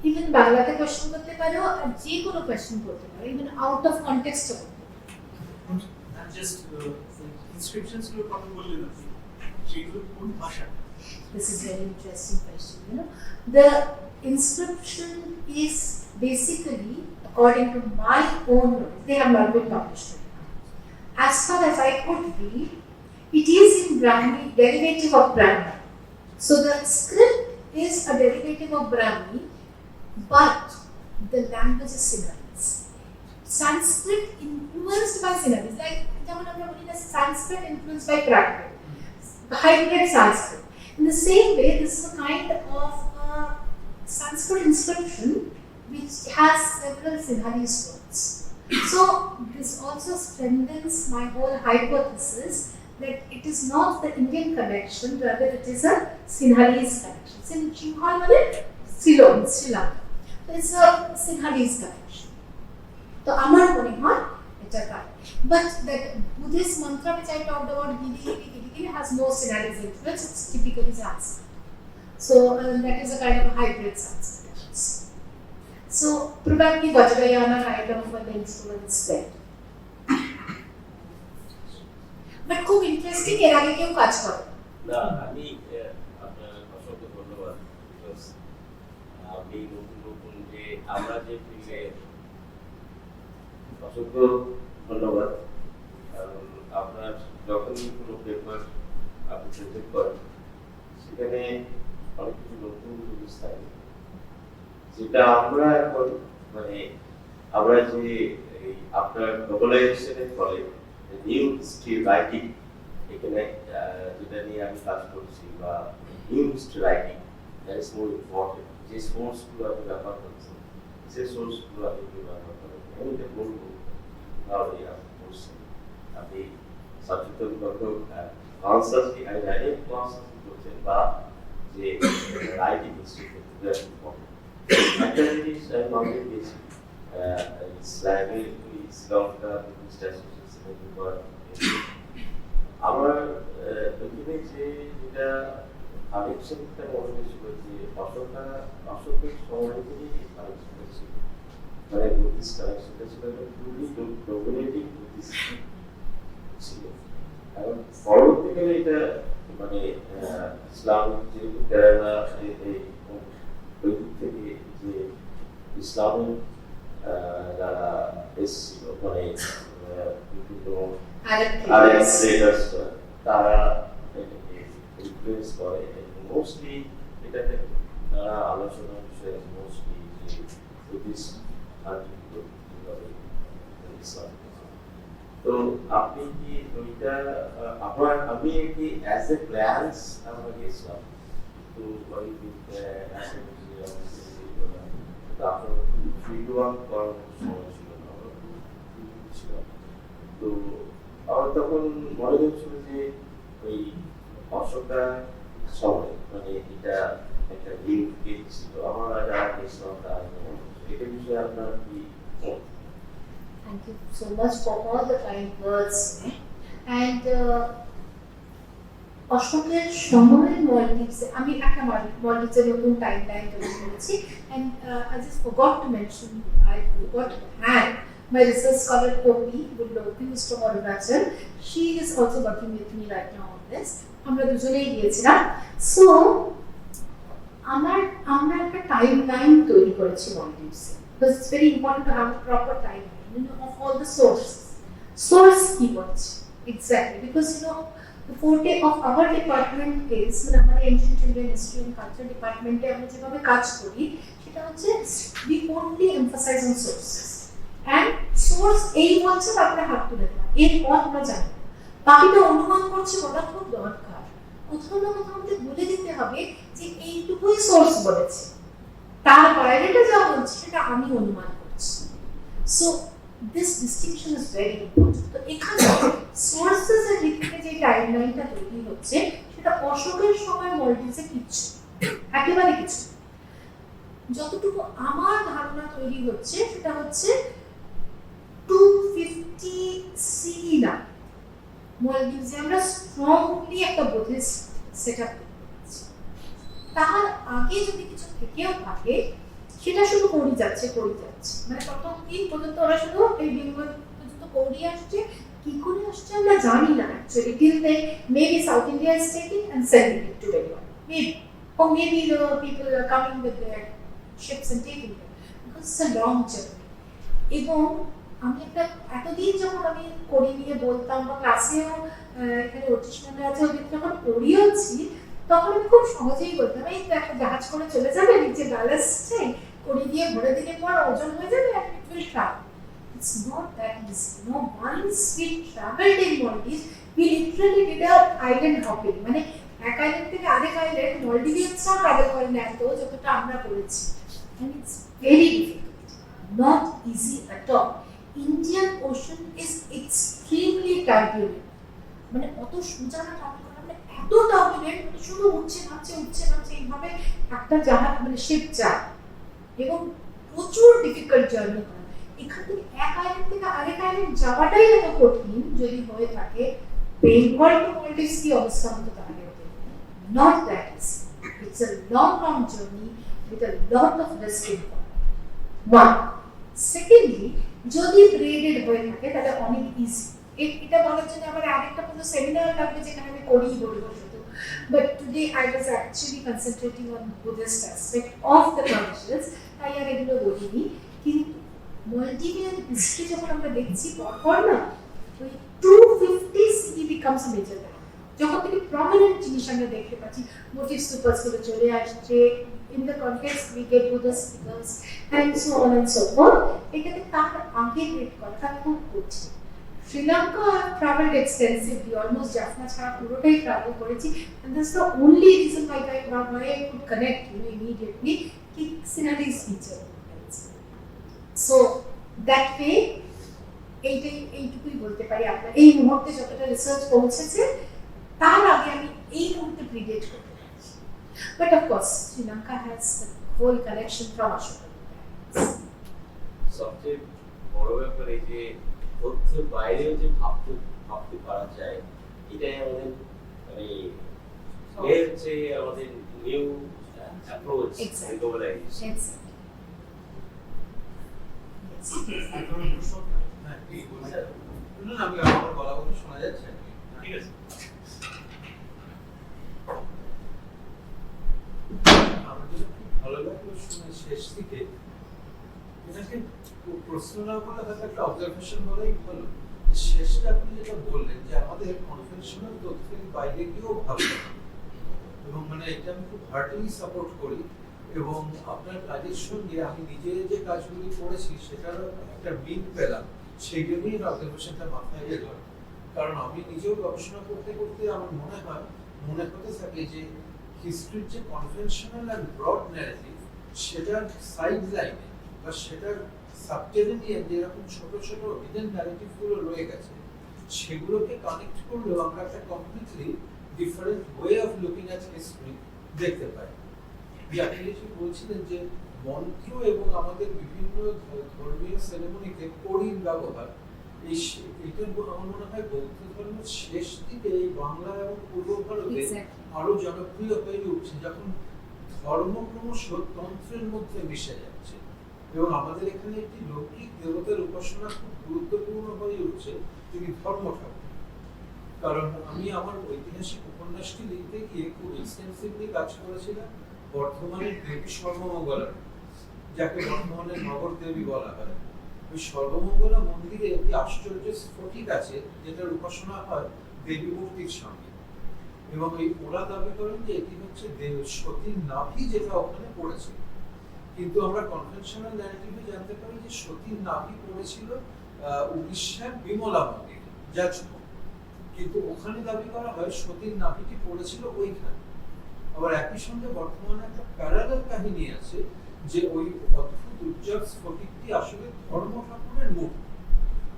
Even বাংলাতে question করতে পারো আর যে কোনো question করতে পারো, even out of context করতে পারো। And just inscriptions গুলো কথা বললেন আপনি, সেগুলো কোন ভাষা? This is very interesting question. The inscription is basically, according to my own knowledge, they have not been published. As far as I could read, it is in Brahmi, derivative of Brahmi. So the script is a derivative of Brahmi, but the language is Sinhalese. Sanskrit influenced by Sinhalese, like Sanskrit influenced by Prakrit, hybrid Sanskrit. In the same way, this is a kind of Sanskrit inscription which has several Sinhalese words. So this also strengthens my whole hypothesis that it is not the Indian connection, rather it is a Sinhalese connection. Sinhal means Ceylon, Sri Lanka. So it's a Sinhalese connection. So Amar mone hoy eta correct. But that Buddhist mantra which I talked about, Giri has no Sinhalese influence. It's typically Sanskrit. So that is a kind of a hybrid Sanskrit. So probably Vajrayana kind of an influence there. But খুব interesting, এর আগে কেউ কাজ করে না। আমি আপনার অসংখ্য ধন্যবাদ, বিকজ আপনি নতুন যে আমরা যে ফিল্ডে, অসংখ্য ধন্যবাদ। কারণ আপনার যখনই কোনো পেপার আপনি প্রেজেন্ট করেন, সেখানে অনেক কিছু নতুন জিনিস থাকে, যেটা আমরা এখন আমরা যে আপনার গ্লোবালাইজেশনের ফলে নিউ হিস্ট্রি রাইটিং, এখানে যেটা নিয়ে আমি কাজ করছি, বা new history writing, that is more important. যে সোর্সগুলো আপনি ব্যবহার করছেন, যে সোর্সগুলো আপনি ব্যবহার করেন, আমি এটা বলবো তাহলে আপনি করছেন, আপনি সচেতন কনসাসলি কনসাসলি করছেন, বা যে রাইটিং হিস্ট্রি ক্ষেত্রে ইম্পর্টেন্ট। একটা জিনিস আমি মানতে গেছি, শ্রীলঙ্কা বুদ্ধিস্ট অ্যাসোসিয়েশনের ব্যাপার, আমার ওইখানে যেটা কানেকশনটা মনে হয়েছিল, যে অশোকের সময় থেকেই কানেকশনটা ছিল, বুদ্ধিস্ট কানেকশনটা ছিল, খুবই ডমিনেটিং বুদ্ধিস্ট ছিল। এবং পরবর্তীকালে এটা ইসলামিক যেহেতু কেরালা ওই দিক থেকে যে ইসলামিক যারা এসেছিল, বিভিন্ন তারা এটাকে ইনফ্লুয়েন্স করে, মোস্টলি এটাকে তারা আলোচনার বিষয়ে মোস্টলি যে বুদ্ধিস্ট কান্ট্রিগুলো কীভাবে ইসলাম। তো আপনি কি ওইটা আমি কি অ্যাজ এ প্ল্যান্স আমরা গেছিলাম, তো ওই আপনার ফিল্ডওয়ার্ক করার সময় ছিল না, ছিল। তো আমার তখন মনে হচ্ছিল যে ওই অশোকা সময় এটা একটা নিউ পেজ ছিল, আমরা যারা গেছিলাম তার এটা বিষয়ে আপনার কি? Thank you so much for all the kind words. And অশোকের সময় মলদ্বীপসে আমি একটা মলদ্বীপসের নতুন টাইমলাইন তৈরি করেছি, and I just forgot to mention, I forgot to add my research scholar Kopi, would know Mr. Moderator. She is also working with me right now on this. আমরা দুজনেই গিয়েছিলাম। সো আমরা একটা টাইমলাইন তৈরি করেছি মলডিভসে, because it's very important to have a proper timeline, you know, of all the source কি হচ্ছে exactly, because you know the forte of our department is, মানে আমাদের ancient Indian history and culture department-এ আমরা যেভাবে কাজ করি সেটা হচ্ছে we only emphasize on sources, and source এই বলছে তারপরে হাত তুলে দেওয়া, এরপর আমরা জানি না, বাকিটা অনুমান করছে বলা খুব দরকার। কোথাও না কোথাও আমাদের বলে দিতে হবে যে এইটুকুই সোর্স বলেছে, তার বাইরেটা যা বলছে সেটা আমি অনুমান করছি। So this distinction is very important. তো এখানে সোর্সেস এর দিক থেকে যে টাইমলাইনটা তৈরি হচ্ছে সেটা অশোকের সময় মলডিভসে কিচ্ছু, একেবারে কিছু। যতটুকু আমার ধারণা তৈরি হচ্ছে সেটা হচ্ছে 250 CE না, মলডিভসে আমরা স্ট্রংলি একটা বুদ্ধিস্ট সেটআপ করছি। তার আগে যদি কিছু থেকেও থাকে সেটা শুধু করে যাচ্ছে, মানে ততদিন পর্যন্ত ওরা শুধু এই বেঙ্গল পর্যন্ত করে আসছে। কি করে আসছে আমরা জানি না actually, till they maybe South India is taking and sending it to Bengal, maybe, or maybe the people are coming with their ships and taking them, because it's a long journey. এবং আমি একটা এতদিন যখন আমি করি নিয়ে বলতাম বা ক্লাসেও এখানে অটিশনে আছে ওদের যখন পড়িয়েছি, তখন আমি খুব সহজেই বলতাম এই তো একটা জাহাজ করে চলে যাবে, নিচে ব্যালাস্টে করে দিয়ে ভরে দিলে পর ওজন হয়ে যাবে and it will travel. It's not that easy. You know, once we traveled in Maldives, we literally did a island hopping. মানে এক আইল্যান্ড থেকে আরেক আইল্যান্ড মলডিভিয়ানসরাও ট্রাভেল করে না এত যতটা আমরা করেছি, and it's very difficult, not easy at all. Indian Ocean is extremely turbulent. মানে অত সোজা না ট্রাভেল করা, মানে এত টার্বুলেন্ট, শুধু উঠছে নামছে এইভাবে একটা জাহাজ মানে শিপ যায়, এবং প্রচুর ডিফিকাল্ট জার্নি করা। এখান থেকে এক আইল্যান্ড থেকে আরেক আইল্যান্ড যাওয়াটাই এত কঠিন যদি হয়ে থাকে, বেঙ্গল টু মলডিভস কি অবস্থা হতো তাহলে হতে, not that easy. It's a long journey with a lot of risk involved. One, secondly যদি ব্রেডেড হয়ে থাকে তাহলে অনেক ইজি। এটা বলার জন্য আমার আরেকটা পুরো সেমিনার লাগবে যেখানে আমি করিয়ে বলবো শুধু, but today I was actually concentrating on Buddhist aspect of the traditions, তাই আর এগুলো বলিনি। কিন্তু মলডিভিয়ান হিস্ট্রি যখন আমরা দেখছি পরপর না, ওই 250 CE becomes a major back, যখন থেকে প্রমিনেন্ট জিনিস আমরা দেখতে পাচ্ছি, মোটিভ সুপার্স গুলো চলে আসছে, in the context we get Buddhist figures and so on and so forth. এটাকে তার আগে ডেট করা খুব কঠিন। Sri Lanka I've traveled extensively, almost Jaffna ছাড়া পুরোটাই ট্রাভেল করেছি, and that's the only reason why I could connect, you know, immediately কি sceneries feature. So that way এইটুকুই বলতে পারি আপনার এই মুহূর্তে যতটা রিসার্চ পৌঁছেছে তার আগে আমি এই মুহূর্তে প্রিডেট করতে পারছি। But of course, Sri Lanka has the whole connection from Ashoka. সবচেয়ে বড় ব্যাপার এই যে তথ্যের বাইরেও যে ভাবতে পারা যায়, এটাই আমাদের মানে এর হচ্ছে আমাদের নিউ অ্যাপ্রোচ গ্লোবালাইজেশন। আমি আমার গলা কথা শোনা যাচ্ছে? ঠিক আছে। আমাদের খুব ভালো লাগলো শুনে শেষ দিকে, এটাকে প্রশ্ন না বলে হয়তো একটা অবজারভেশন বলেই ভালো। শেষটা আপনি যেটা বললেন যে আমাদের কনভেনশনাল তথ্যের বাইরে গিয়েও ভাবতে হবে, এবং মানে এটা আমি খুব হার্টলি সাপোর্ট করি। এবং আপনার কাজের সঙ্গে আমি নিজে যে কাজগুলি করেছি সেটার একটা মিল পেলাম, সেই জন্যই অবজারভেশনটা মাথায় গেল। কারণ আমি নিজেও গবেষণা করতে করতে আমার মনে হতে থাকে যে হিস্ট্রির যে কনভেনশনাল অ্যান্ড ব্রড ন্যারেটিভ, সেটার সাইড লাইনে বা সেটার সাবটেরিনিয়ান যেরকম ছোট ছোট হিডেন ন্যারেটিভগুলো রয়ে গেছে, সেগুলোকে কানেক্ট করলেও আমরা একটা completely different way of looking at history দেখতে পাই। আপনি যে বলছিলেন যে মন্ত্র এবং আমাদের বিভিন্ন ধর্মীয় সেরেমনিতে কড়ির ব্যবহার, এটা আমার মনে হয় বৌদ্ধ ধর্মের শেষ দিকে এই বাংলা এবং পূর্ব ভারতে আরো জনপ্রিয় হয়ে উঠছে, যখন ধর্ম ক্রমশ তন্ত্রের মধ্যে মিশে যাচ্ছে। এবং আমাদের এখানে একটি লৌকিক দেবতার উপাসনা খুব গুরুত্বপূর্ণ হয়ে উঠছে, তিনি ধর্ম ঠাকুর। কারণ আমি আমার ঐতিহাসিক উপন্যাসটি লিখতে গিয়ে খুব এক্সটেন্সিভলি কাজ করেছিলাম বর্ধমানের দেবী সর্বমঙ্গলার, যাকে বর্ধমানের নগর দেবী বলা হয়। ওই সর্বমঙ্গলা মন্দিরে একটি আশ্চর্য স্ফটিক আছে যেটার উপাসনা হয় দেবী মূর্তির সঙ্গে, এবং ওরা দাবি করেন যে এটি হচ্ছে সতীর নাভি যেটা ওখানে পড়েছে। কিন্তু আমরা কনভেনশনাল ন্যারেটিভে জানতে পারি যে সতীর নাভি পড়েছিল উড়িষ্যার বিমলা মন্দিরে, যাজপুর, কিন্তু ওখানে দাবি করা হয় সতীর নাভিটি পড়েছিল ওইখানে। আবার একই সঙ্গে বর্তমানে একটা প্যারালাল কাহিনী আছে যে ওই অদ্ভুত উজ্জ্বল স্ফটিকটি আসলে ধর্ম ঠাকুরের মূর্তি।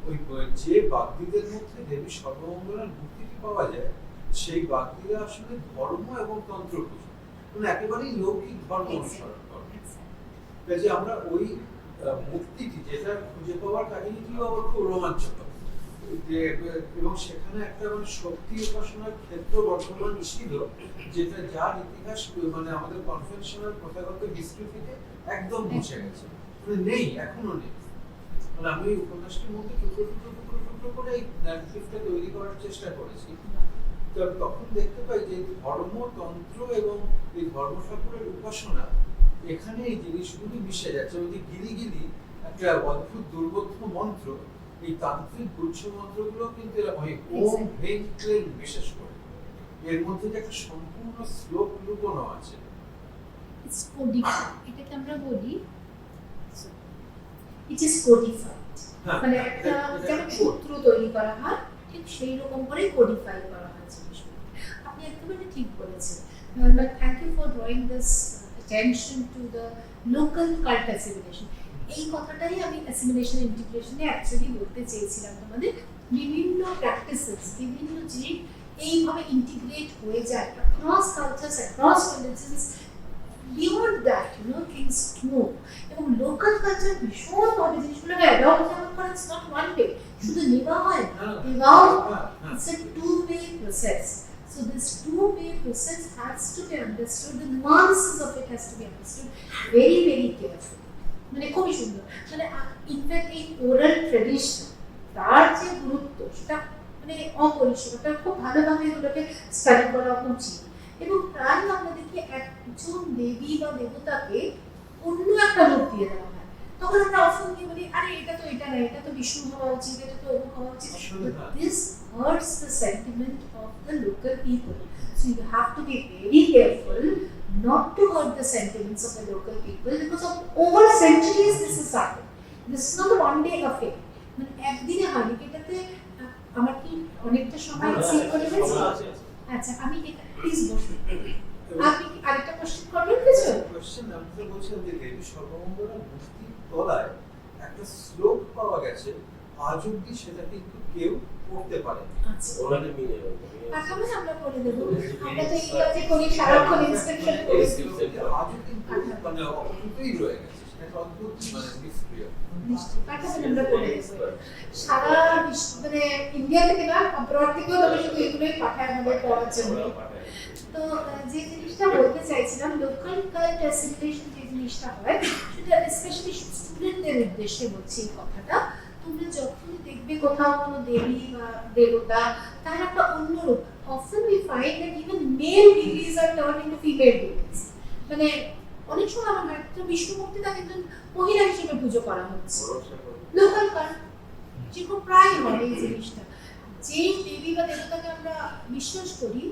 ওই যে বাগদিদের মধ্যে দেবী সর্বমঙ্গলার মূর্তিটি পাওয়া যায়, সেই বাগদিরা আসলে ধর্ম এবং তন্ত্র পুজো, মানে একেবারেই লৌকিক ধর্ম অনুসরণ করে। কাজে আমরা ওই মূর্তিটি যেটা খুঁজে পাওয়ার কাহিনীটিও আবার খুব রোমাঞ্চকর, এবং সেখানে একটা মানে শক্তি উপাসনার ক্ষেত্র বর্তমান ছিল, যেটা যার ইতিহাস মানে আমাদের কনভেনশনাল প্রথাগত হিস্ট্রি থেকে একদম মুছে গেছে, মানে নেই, এখনো নেই। মানে আমি ওই উপন্যাসটির মধ্যে টুকরো টুকরো টুকরো টুকরো করে এই ন্যারেটিভটা তৈরি করার চেষ্টা করেছি। তখন দেখতে পাই যে ধর্মতন্ত্র এবং এই ধর্ম ঠাকুরের উপাসনা, এখানে এই জিনিসগুলি মিশে যাচ্ছে। ওই যে গিরি গিরি একটা অদ্ভুত দুর্বোধ্য মন্ত্র, এই তান্ত্রিক গুচ্ছ মন্ত্রগুলো কিন্তু ওম হ্রিং ক্লিং বিশেষ করে এর মধ্যে যে একটা সম্পূর্ণ শ্লোক লুকোনো আছে। এটাকে আমরা বলি ইট ইজ কোডিফাইড, মানে একটা যেমন সূত্র তৈরি করা হয় ঠিক সেই রকম করে কোডিফাই করা হয় জিনিসগুলো। আপনি একেবারে ঠিক বলেছেন। Thank you for drawing this attention to the local cult assimilation. এই কথাটাই আমি অ্যাসিমিলেশন ইন্টিগ্রেশনে অ্যাকচুয়ালি বলতে চেয়েছিলাম তোমাদের। বিভিন্ন প্র্যাকটিসেস, বিভিন্ন জিনিস এইভাবে ইন্টিগ্রেট হয়ে যায় across cultures, across religions, beyond that things move. এবং লোকাল কালচার ভীষণভাবে জিনিসগুলোকে অ্যাডপ্ট যেমন করে, ইটস নট ওয়ান ওয়ে, শুধু নেওয়া হয় না, দেওয়াও, it's a two-way process. So this two-way process has to be understood, the nuances of it has to be understood very, very carefully. মানে খুবই সুন্দর, মানে ইনফ্যাক্ট এই ওরাল ট্রেডিশন তার যে গুরুত্ব সেটা মানে অপরিসীম, ওটা খুব ভালোভাবে এগুলোকে স্টাডি করা উচিত। এবং প্রায় আমরা দেখি একজন দেবী বা দেবতাকে অন্য একটা রূপ দিয়ে দেওয়া হয়, তখন আমরা অফন দিয়ে বলি আরে এটা তো এটা না, এটা তো বিষ্ণু হওয়া উচিত, এটা তো অমুক হওয়া উচিত। This hurts the sentiment of the local people. So you have to be very careful not to hurt the sentiments of the local people, because of over centuries this has happened. This is not a one day affair. মানে একদিনে হয়নি। এটাতে আমার কি অনেকটা সময় save করে ফেলছি? আচ্ছা, আমি প্লিজ বসুন। আপনি কি আরেকটা কোশ্চেন করবেন কিছু? কোশ্চেন আমি তো বলছিলাম যে দেবী সর্বমঙ্গলার মূর্তির তলায় একটা শ্লোক পাওয়া গেছে, আজ অব্দি সেটা কিন্তু কেউ পড়তে পারে না। আচ্ছা, ওনাদের মিলে পাঠাবেন, আমরা করে দেবো। আমরা তো এই কাজে করি, সারাক্ষণ ইনস্ট্রাকশন করি, আজও কিন্তু মানে অদ্ভুতই রয়ে গেছে, সেটা অদ্ভুত মানে মিস্ট্রিয়াস। পাঠাবেন, আমরা করে দেবো। সারা বিশ্ব মানে ইন্ডিয়া থেকে না, অ্যাব্রড থেকেও তবে শুধু এগুলোই পাঠায় আমাদের পড়ার জন্য। তো যে জিনিসটা বলতে চাইছিলাম, লোকাল কাল্ট অ্যাসিমিলেশন যে জিনিসটা হয়, সেটা স্পেশালি স্টুডেন্টদের উদ্দেশ্যে বলছি এই কথাটা। তোমরা যখনই দেখবে কোথাও কোনো দেবী বা দেবতা, তার একটা অন্য রূপ, often we find that even male deities are turned into female deities. মানে অনেক সময় আমরা একটা বিষ্ণু মূর্তি তাকে একজন মহিলা হিসেবে পুজো করা হচ্ছে, লোকাল কাল্ট যেরকম প্রায় হয় এই জিনিসটা। যে দেবী বা দেবতাকে আমরা বিশ্বাস করি,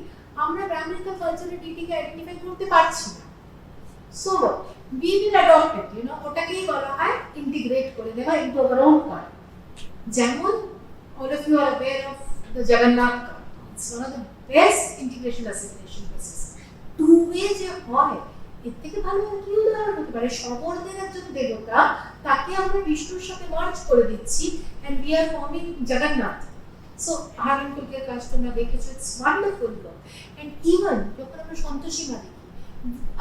আমরা ব্রাহ্মণিকাল কালচারের ডিটিকে আইডেন্টিফাই করতে পারছি না। So we will adopt it, ওটাকেই বলা হয় ইন্টিগ্রেট করে দেওয়া into our own cult. যেমন all of you are aware of the Jagannath cult. It's one of the best integration assimilation process. Two-way যে হয়, এর থেকে ভালো কি উদাহরণ হতে পারে? শবরদের একজন দেবতা, তাকে আমরা বিষ্ণুর সাথে মার্জ করে দিচ্ছি and we are forming Jagannath. So হারানকুলকের কাজ তোমরা দেখেছো, it's wonderful work. And even যখন আমরা সন্তোষী মা দেখি,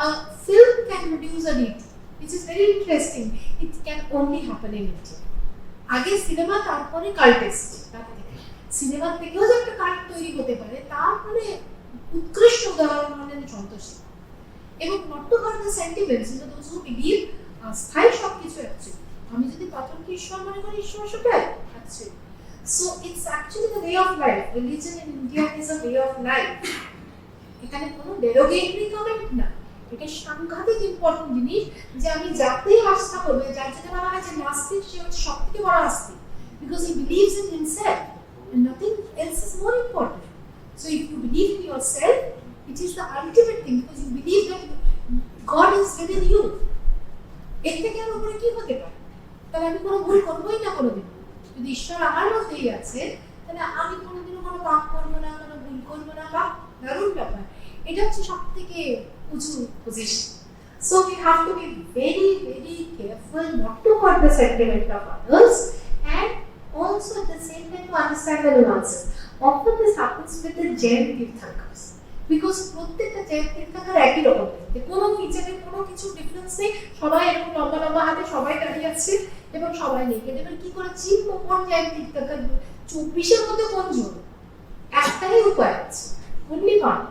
a film can produce a deity, which is very interesting. It can only happen in India. আগে সিনেমা, তারপরে কাল্ট এসছে, সিনেমা থেকেও যে একটা কাল্ট তৈরি হতে পারে, তারপরে উৎকৃষ্ট উদাহরণ হলেন সন্তোষী। এবং not to hurt the sentiments, কিন্তু দোজ হু বিলিভ স্থায়ী সবকিছু অ্যাকচুয়ালি ঈশ্বর মনে করি ঈশ্বর সেটাই আছে। So it's actually the way of life. Religion in India is a way of life. এখানে কোনো derogatory comment না, এটা সাংঘাতিক ইম্পর্টেন্ট জিনিস যে আমি যাতেই আস্থা করবে, যার জন্য বলা হয় যে নাস্তিক সে হচ্ছে সব থেকে বড় আস্তিক, because he believes in himself and nothing else is more important. So if you believe in yourself, it is the ultimate thing, because you believe that God is within you. এর থেকে আর উপরে কি হতে পারে? তাহলে আমি কোনো ভুল করবোই না কোনোদিন। যদি ঈশ্বর আমার মধ্যেই আছে, তাহলে আমি কোনোদিনও কোনো পাপ করবো না, কোনো ভুল করবো না, বা দারুণ ব্যাপার। এটা হচ্ছে সব থেকে উঁচু position. So we have to be very, very careful not to hurt the sentiment of others, and also at the same time to understand the nuances. Often this happens with the Jain Tirthankars, because প্রত্যেকটা Jain Tirthankar একই রকম দেখতে, কোনো ফিচারে কোনো কিছু difference নেই, সবাই এরকম লম্বা লম্বা হাতে সবাই দাঁড়িয়ে আছে এবং সবাই নেকেড। এবার কি করে চিনব কোন Jain Tirthankar? 24-এর মধ্যে কোন জন? একটাই উপায় আছে, only one,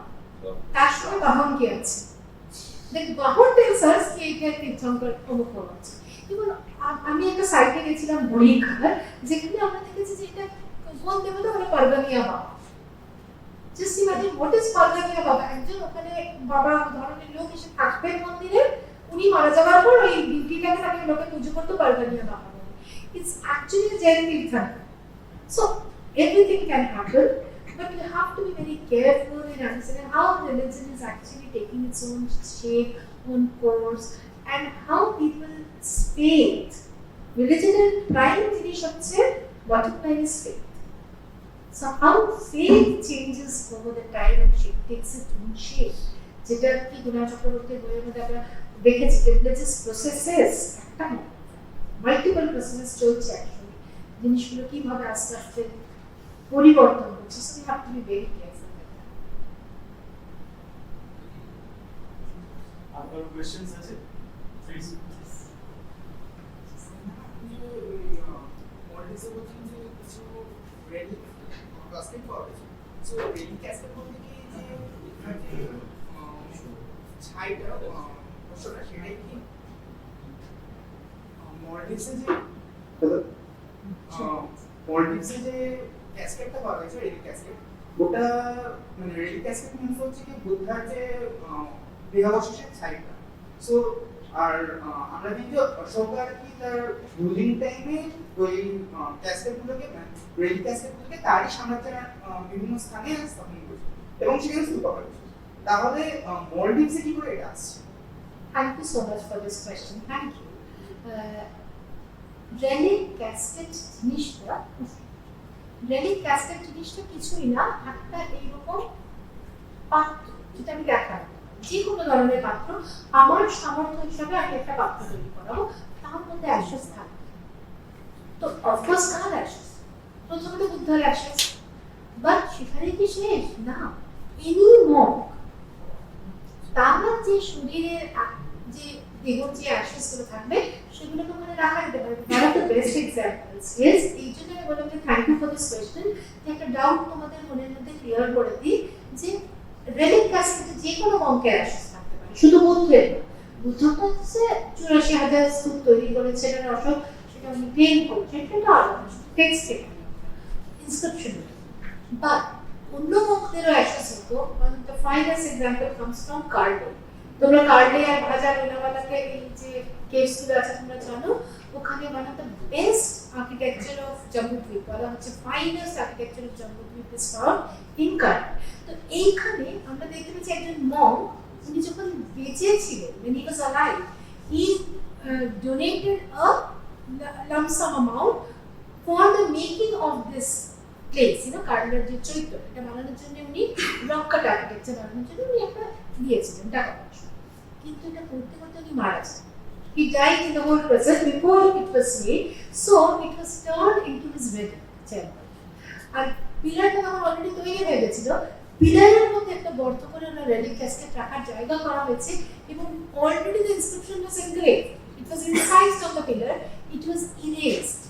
তার সঙ্গে বাহন কে আছে। দেখ বাহন টেলসার্স কি এইটা তীর্থঙ্কর অনুকরণ আছে। এবং আমি একটা সাইটে গেছিলাম হরিঘাট, যেখানে আমরা দেখেছি যে এটা কোন দেবতা হলো পারগানিয়া বাবা। জাস্ট ইমাজিন হোয়াট ইজ পারগানিয়া বাবা। একজন ওখানে বাবা ধরনের লোক এসে থাকবেন মন্দিরে, উনি মারা যাওয়ার পর ওই ডিউটিটাকে তাকে লোকে পুজো করতে পারগানিয়া বাবা বলে। It's actually Jain Tirthankar. So everything can happen, but you have to be very careful in understanding how religion is actually taking its own shape, own course, and how people's faith. Religion is prime জিনিস হচ্ছে, bottom line is faith. So how faith changes over the time and shape takes its own shape. যেটা কি গুণা চক্রবর্তীর বইয়ের মধ্যে আমরা দেখেছি যে religious processes একটা মাল্টিপল প্রসেসেস চলছে অ্যাকচুয়ালি, জিনিসগুলো কিভাবে আস্তে আস্তে পরিবর্তন হচ্ছে। So we have to be very careful with that. আপনার কোশ্চেনস আছে? প্লিজ। মল্টিসে বলছেন যে কিছু রেলি কাস্টিং পাওয়া গেছে। সো রেলি কাস্টিং বলতে কি যে ছাইটা ওষুধটা সেটাই কি মল্টিসে যে মল্টিসে যে ক্যাসকেটটা পাওয়া গেছে রেলি ক্যাসকেট, ওটা মানে রেলি ক্যাসকেট মিন্স হচ্ছে কি বুদ্ধার যে দেহাবশেষের ছাইটা। সো আর আমরা কিন্তু অশোকার কি তার রুলিং টাইমে ওই ক্যাসকেটগুলোকে রেলি ক্যাসকেটগুলোকে তারই সাম্রাজ্যের বিভিন্ন স্থানে স্থাপন করেছে এবং সেখানে স্তূপা করেছে। তাহলে মলডিভসে কি করে এটা আসছে? Thank you so much for this question. Thank you. Relic casket জিনিসটা কিছুই না, একটা এইরকম পাত্র, যেটা আমি দেখাবো যে কোনো ধরনের পাত্র, আমার সামর্থ্য হিসাবে আমি একটা পাত্র তৈরি করাবো, তার মধ্যে অ্যাশেস থাকবে। তো অফকোর্স কার অ্যাশেস? প্রথমে তো বুদ্ধার অ্যাশেস, বাট সেখানে কি শেষ না? এনি মক তার যে শরীরের যে দেহর যে অ্যাশেস গুলো থাকবে সেগুলোকে ওখানে রাখা যেতে পারে। one of the best examples is, এই জন্য আমি বললাম যে thank you for this question, যে একটা ডাউট তোমাদের মনের মধ্যে ক্লিয়ার করে দিই যে রেলিক ক্যাসকেটে যে কোনো মঙ্কের অ্যাশেস থাকতে পারে, শুধু বুদ্ধের না। বুদ্ধ তো হচ্ছে 84,000 স্তূপ তৈরি করেছে, এটা অশোক সেটা উনি ক্লেম করছে, সেটা আলাদা টেক্সট ইনস্ক্রিপশন। বাট অন্য মঙ্কদেরও অ্যাশেস হতো। the finest example comes from কার্ডে। তোমরা কার্ডে আর ভাজা লোনাওয়ালাতে এই যে কেভসগুলো আছে তোমরা জানো, ওখানে one of the best architecture of Jambudvip, বলা হচ্ছে finest architecture of Jambudvip is found in Karde। তো এইখানে আমরা দেখতে পাচ্ছি একজন মঙ্ক, উনি যখন বেঁচে ছিলেন, when he was alive, he donated a lump sum amount for the making of this place, কার্ডের যে চৈত্য, এটা বানানোর জন্য উনি রককাট আর্কিটেকচার বানানোর জন্য উনি একটা দিয়েছিলেন টাকা পয়সা। কিন্তু এটা করতে করতে উনি মারা যান। He died in the whole process before it was made, so it was turned into his wedding chamber. আর পিলারটা যখন অলরেডি তৈরি হয়ে গেছিল, পিলারের মধ্যে একটা গর্ত করে ওনার রেলিক ক্যাসকেট রাখার জায়গা করা হয়েছে এবং already the inscription was engraved. It was incised on the pillar, it was erased.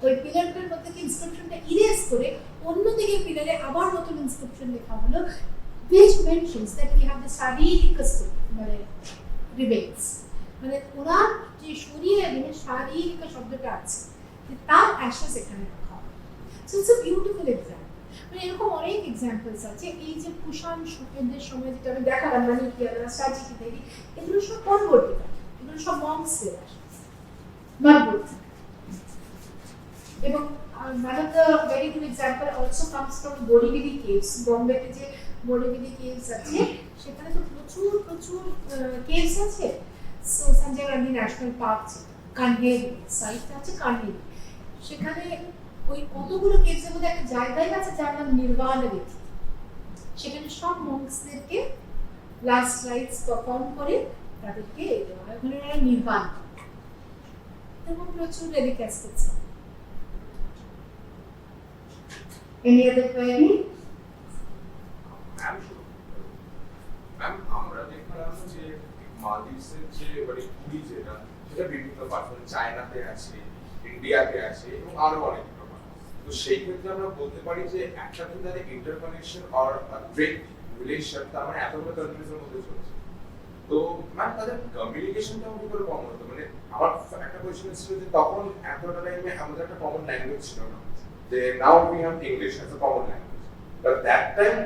ওই পিলারটার মধ্যে থেকে ইনস্ক্রিপশনটা ইরেজ করে অন্যদিকে পিলারে আবার নতুন ইনস্ক্রিপশন লেখা হলো, which mentions that we have the শারীরিক মানে remains, মানে ওনার যে শরীরে শারীরিক শব্দটা আছে, তার অ্যাশেস এখানে রাখা হয়। So it's a beautiful example. মানে এরকম অনেক এক্সাম্পলস আছে। এই যে কুষাণ শকেদের সময় যেটা আমি দেখালাম, মানে সাজিকি দেবী, এগুলো সব পরবর্তীকাল, এগুলো সব মঙ্কসদের অ্যাশেস, নট বুদ্ধ। এবং one of the very good example also comes from Borivali caves. বোম্বেতে যে Borivali caves আছে, সেখানে তো প্রচুর প্রচুর caves আছে। So Sanjay Gandhi national park যেটা কানহেরি সাইটটা আছে, কানহেরি, সেখানে ওই কতগুলো কেভস এর মধ্যে একটা জায়গায় আছে যার নাম নির্বাণবেদী। সেখানে সব মঙ্কসদেরকে লাস্ট রাইটস পারফর্ম করে তাদেরকে দেওয়া হয়, ওখানে ওরা নির্বাণ। এবং প্রচুর relic aspects. Any other query? Ma'am আমরা দেখলাম যে মালদ্বীপসের যে মানে পুরী যেটা, সেটা বিভিন্ন পার্ট, চায়নাতে আছে, ইন্ডিয়াতে আছে এবং আরো অনেক রকম। তো সেই ক্ষেত্রে আমরা বলতে পারি যে একটা কিন্তু তাদের ইন্টারকানেকশন অর ট্রেড রিলেশন, তার মানে এতগুলো কান্ট্রিজের মধ্যে চলছে। তো ম্যাম তাদের কমিউনিকেশনটা কি করে কমন হতো? মানে আমার একটা কোয়েশ্চেন ছিল যে তখন এতটা টাইমে আমাদের একটা কমন ল্যাঙ্গুয়েজ ছিল না। Now we have English as a common language, but that time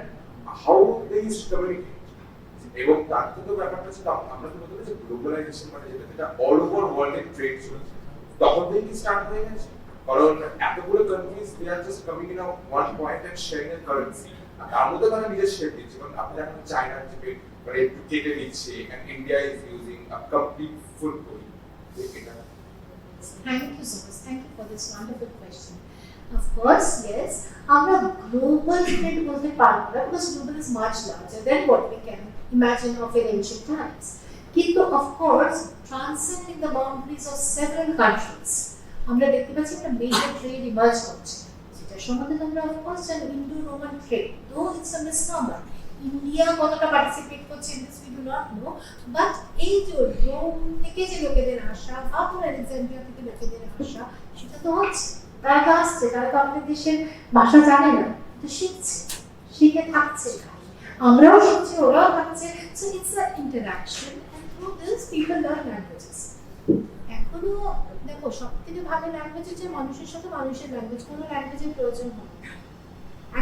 how they used to communicate? এবং তার তো ব্যাপারটা ছিল আমরা তো বলতে পারি যে গ্লোবালাইজেশন, মানে যেটা অল ওভার ওয়ার্ল্ডে ট্রেড চলছে, তখন থেকেই স্টার্ট হয়ে গেছে। কারণ এতগুলো countries they are just coming in one point and sharing a currency, আর তার মধ্যে তারা নিজের শেয়ার দিচ্ছে। কারণ আপনি দেখেন চায়না থেকে মানে একটু কেটে দিচ্ছে, and India is using a complete full code. Thank you so much. Thank you for this wonderful question. Of course, yes. Our global trade বলতে পারবো না, because global is much larger than what we can imagine of in ancient times. কিন্তু of course, transcending the boundaries of several countries, আমরা দেখতে পাচ্ছি একটা major trade emerge করছে। যেটার সম্বন্ধে আমরা of course জানি Indo-Roman trade, though it's a misnomer. India কতটা পার্টিসিপেট করছে in this we do not know, but এই যে রোম থেকে যে লোকেদের আসা বা আলেকজান্ড্রিয়া থেকে লোকেদের আসা, সেটা তো হচ্ছে। তারা তো আসছে, তারা তো আমাদের দেশের ভাষা জানে না, তো শিখছে, শিখে থাকছে, আমরাও শিখছি, ওরাও থাকছে। So it's a interaction, and through this people learn languages. এখনো দেখো, সব থেকে ভালো ল্যাঙ্গুয়েজ হচ্ছে মানুষের সাথে মানুষের ল্যাঙ্গুয়েজ, কোনো ল্যাঙ্গুয়েজের প্রয়োজন হয় না।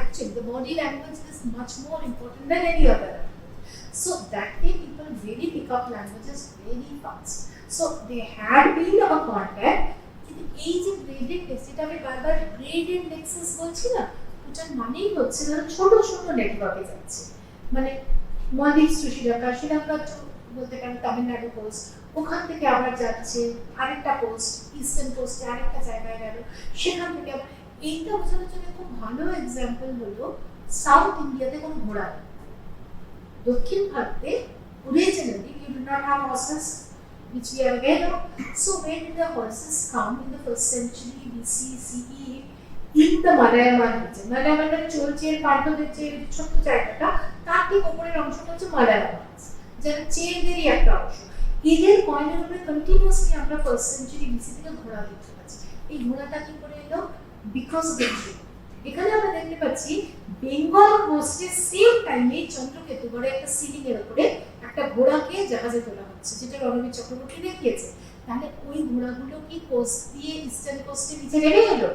Actually, the body language is much more important than any other language. So that way, people really pick up languages very fast. So there had been a contact. কিন্তু এই যে গ্রেডেড টেক্সট, এটা আমি বারবার গ্রেডেড টেক্সট বলছি না, ওটার মানেই হচ্ছে ধরো ছোট ছোট নেটওয়ার্কে যাচ্ছে। মানে মালদ্বীপস টু শ্রীলঙ্কা টু বলতে পারেন তামিলনাড়ু কোস্ট, ওখান থেকে আবার যাচ্ছে আরেকটা কোস্ট, ইস্টার্ন কোস্টে আরেকটা জায়গায় গেল, সেখান থেকে আবার। এইটা বোঝানোর জন্য খুব ভালো এক্সাম্পল হলো সাউথ ইন্ডিয়াতে কোনো ঘোড়া নেই। দক্ষিণ ভারতে originally you do not have horses, which we are aware of. So where did the horses come in the first century BC CE in the Malayalam region? Malayalam চলছের পাণ্ডবের যে ছোট্ট জায়গাটা, তার ঠিক উপরের অংশটা হচ্ছে মালায়ালাম, যেটা চেরদেরই একটা অংশ। এদের কয়েনের উপরে কন্টিনিউয়াসলি আমরা ফার্স্ট সেঞ্চুরি বিসি থেকে ঘোড়া দেখতে পাচ্ছি। এই ঘোড়াটা কি করে এলো? Because of the trade. এখানে আমরা দেখতে পাচ্ছি বেঙ্গল কোস্টে সেম টাইমে চন্দ্রকেতু গড়ে একটা সিলিং এর উপরে একটা ঘোড়াকে জাহাজে তোলা হচ্ছে, যেটা রণবীর চক্রবর্তী দেখিয়েছে। তাহলে ওই ঘোড়াগুলো কি কোস্ট দিয়ে ইস্টার্ন কোস্টে নিচে নেমে এলো,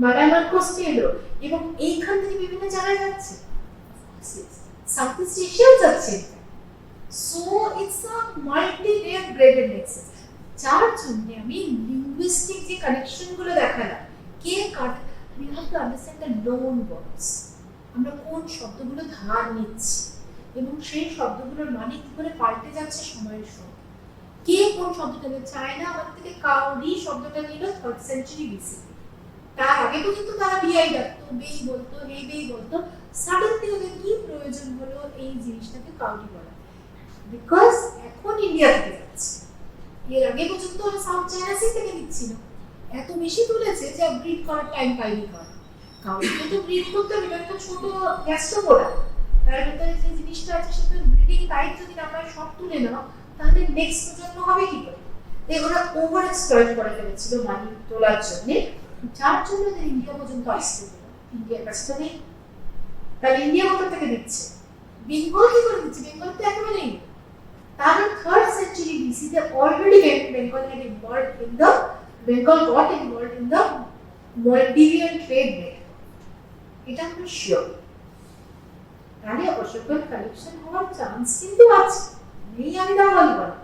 মালায়ালাম কোস্টে এলো, এবং এইখান থেকে বিভিন্ন জায়গায় যাচ্ছে, সাউথ ইস্ট এশিয়াও যাচ্ছে। So it's a multi layer graded Nexus, যার জন্য আমি লিঙ্গুইস্টিক যে কানেকশন গুলো দেখালাম, কে কার, we have to understand the loan words, আমরা কোন শব্দগুলো ধার নিচ্ছি এবং সেই শব্দগুলোর মানে কি করে পাল্টে যাচ্ছে সময়ের সঙ্গে। কে কোন শব্দটা নিল? চায়না আমাদের থেকে কাউরি শব্দটা নিল 3rd সেঞ্চুরি বিসি। তার আগে পর্যন্ত তারা বিআই ডাকতো, বেই বলতো, হেই বেই বলতো। সাডেনলি ওদের কি প্রয়োজন হলো এই জিনিসটাকে কাউরি বলা? বিকজ এখন ইন্ডিয়া থেকে যাচ্ছে, এর আগে পর্যন্ত ওরা সাউথ চায়না সি থেকে দিচ্ছিল। এত বেশি তুলেছে যে ব্রিড করার টাইম পাইনি। কাউকে তো ব্রিড করতে হবে, একটা ছোট গ্যাস্ট্রোপোরা, তার ভিতরে যে জিনিসটা আছে সেটা ব্রিডিং টাইম যদি আমরা সব তুলে নাও, তাহলে নেক্সট প্রজন্ম হবে কি করে? ওরা ওভার এক্সপ্লয়েট করে ফেলেছিল মানি তোলার জন্য, যার জন্য ওদের ইন্ডিয়া পর্যন্ত আসতে হলো। ইন্ডিয়ার কাছে তো নেই, তাহলে ইন্ডিয়া কোথা থেকে দিচ্ছে? বেঙ্গল কি করে দিচ্ছে? বেঙ্গল তো একেবারে নেই। কারণ 3rd সেঞ্চুরি বিসিতে already Bengal had involved in the Bengal got involved in the Maldivian trade network. এটা আমরা শিওর। তাহলে অশোকের কালেকশন হওয়ার চান্স কিন্তু আছে, নেই আমি তা বলবো না,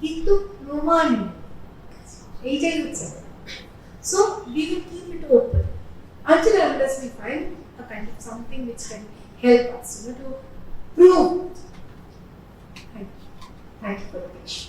কিন্তু প্রমাণ নেই, এইটাই হচ্ছে। So we will keep it open until and unless we find a kind of something which can help us, to prove. Thank you for the question.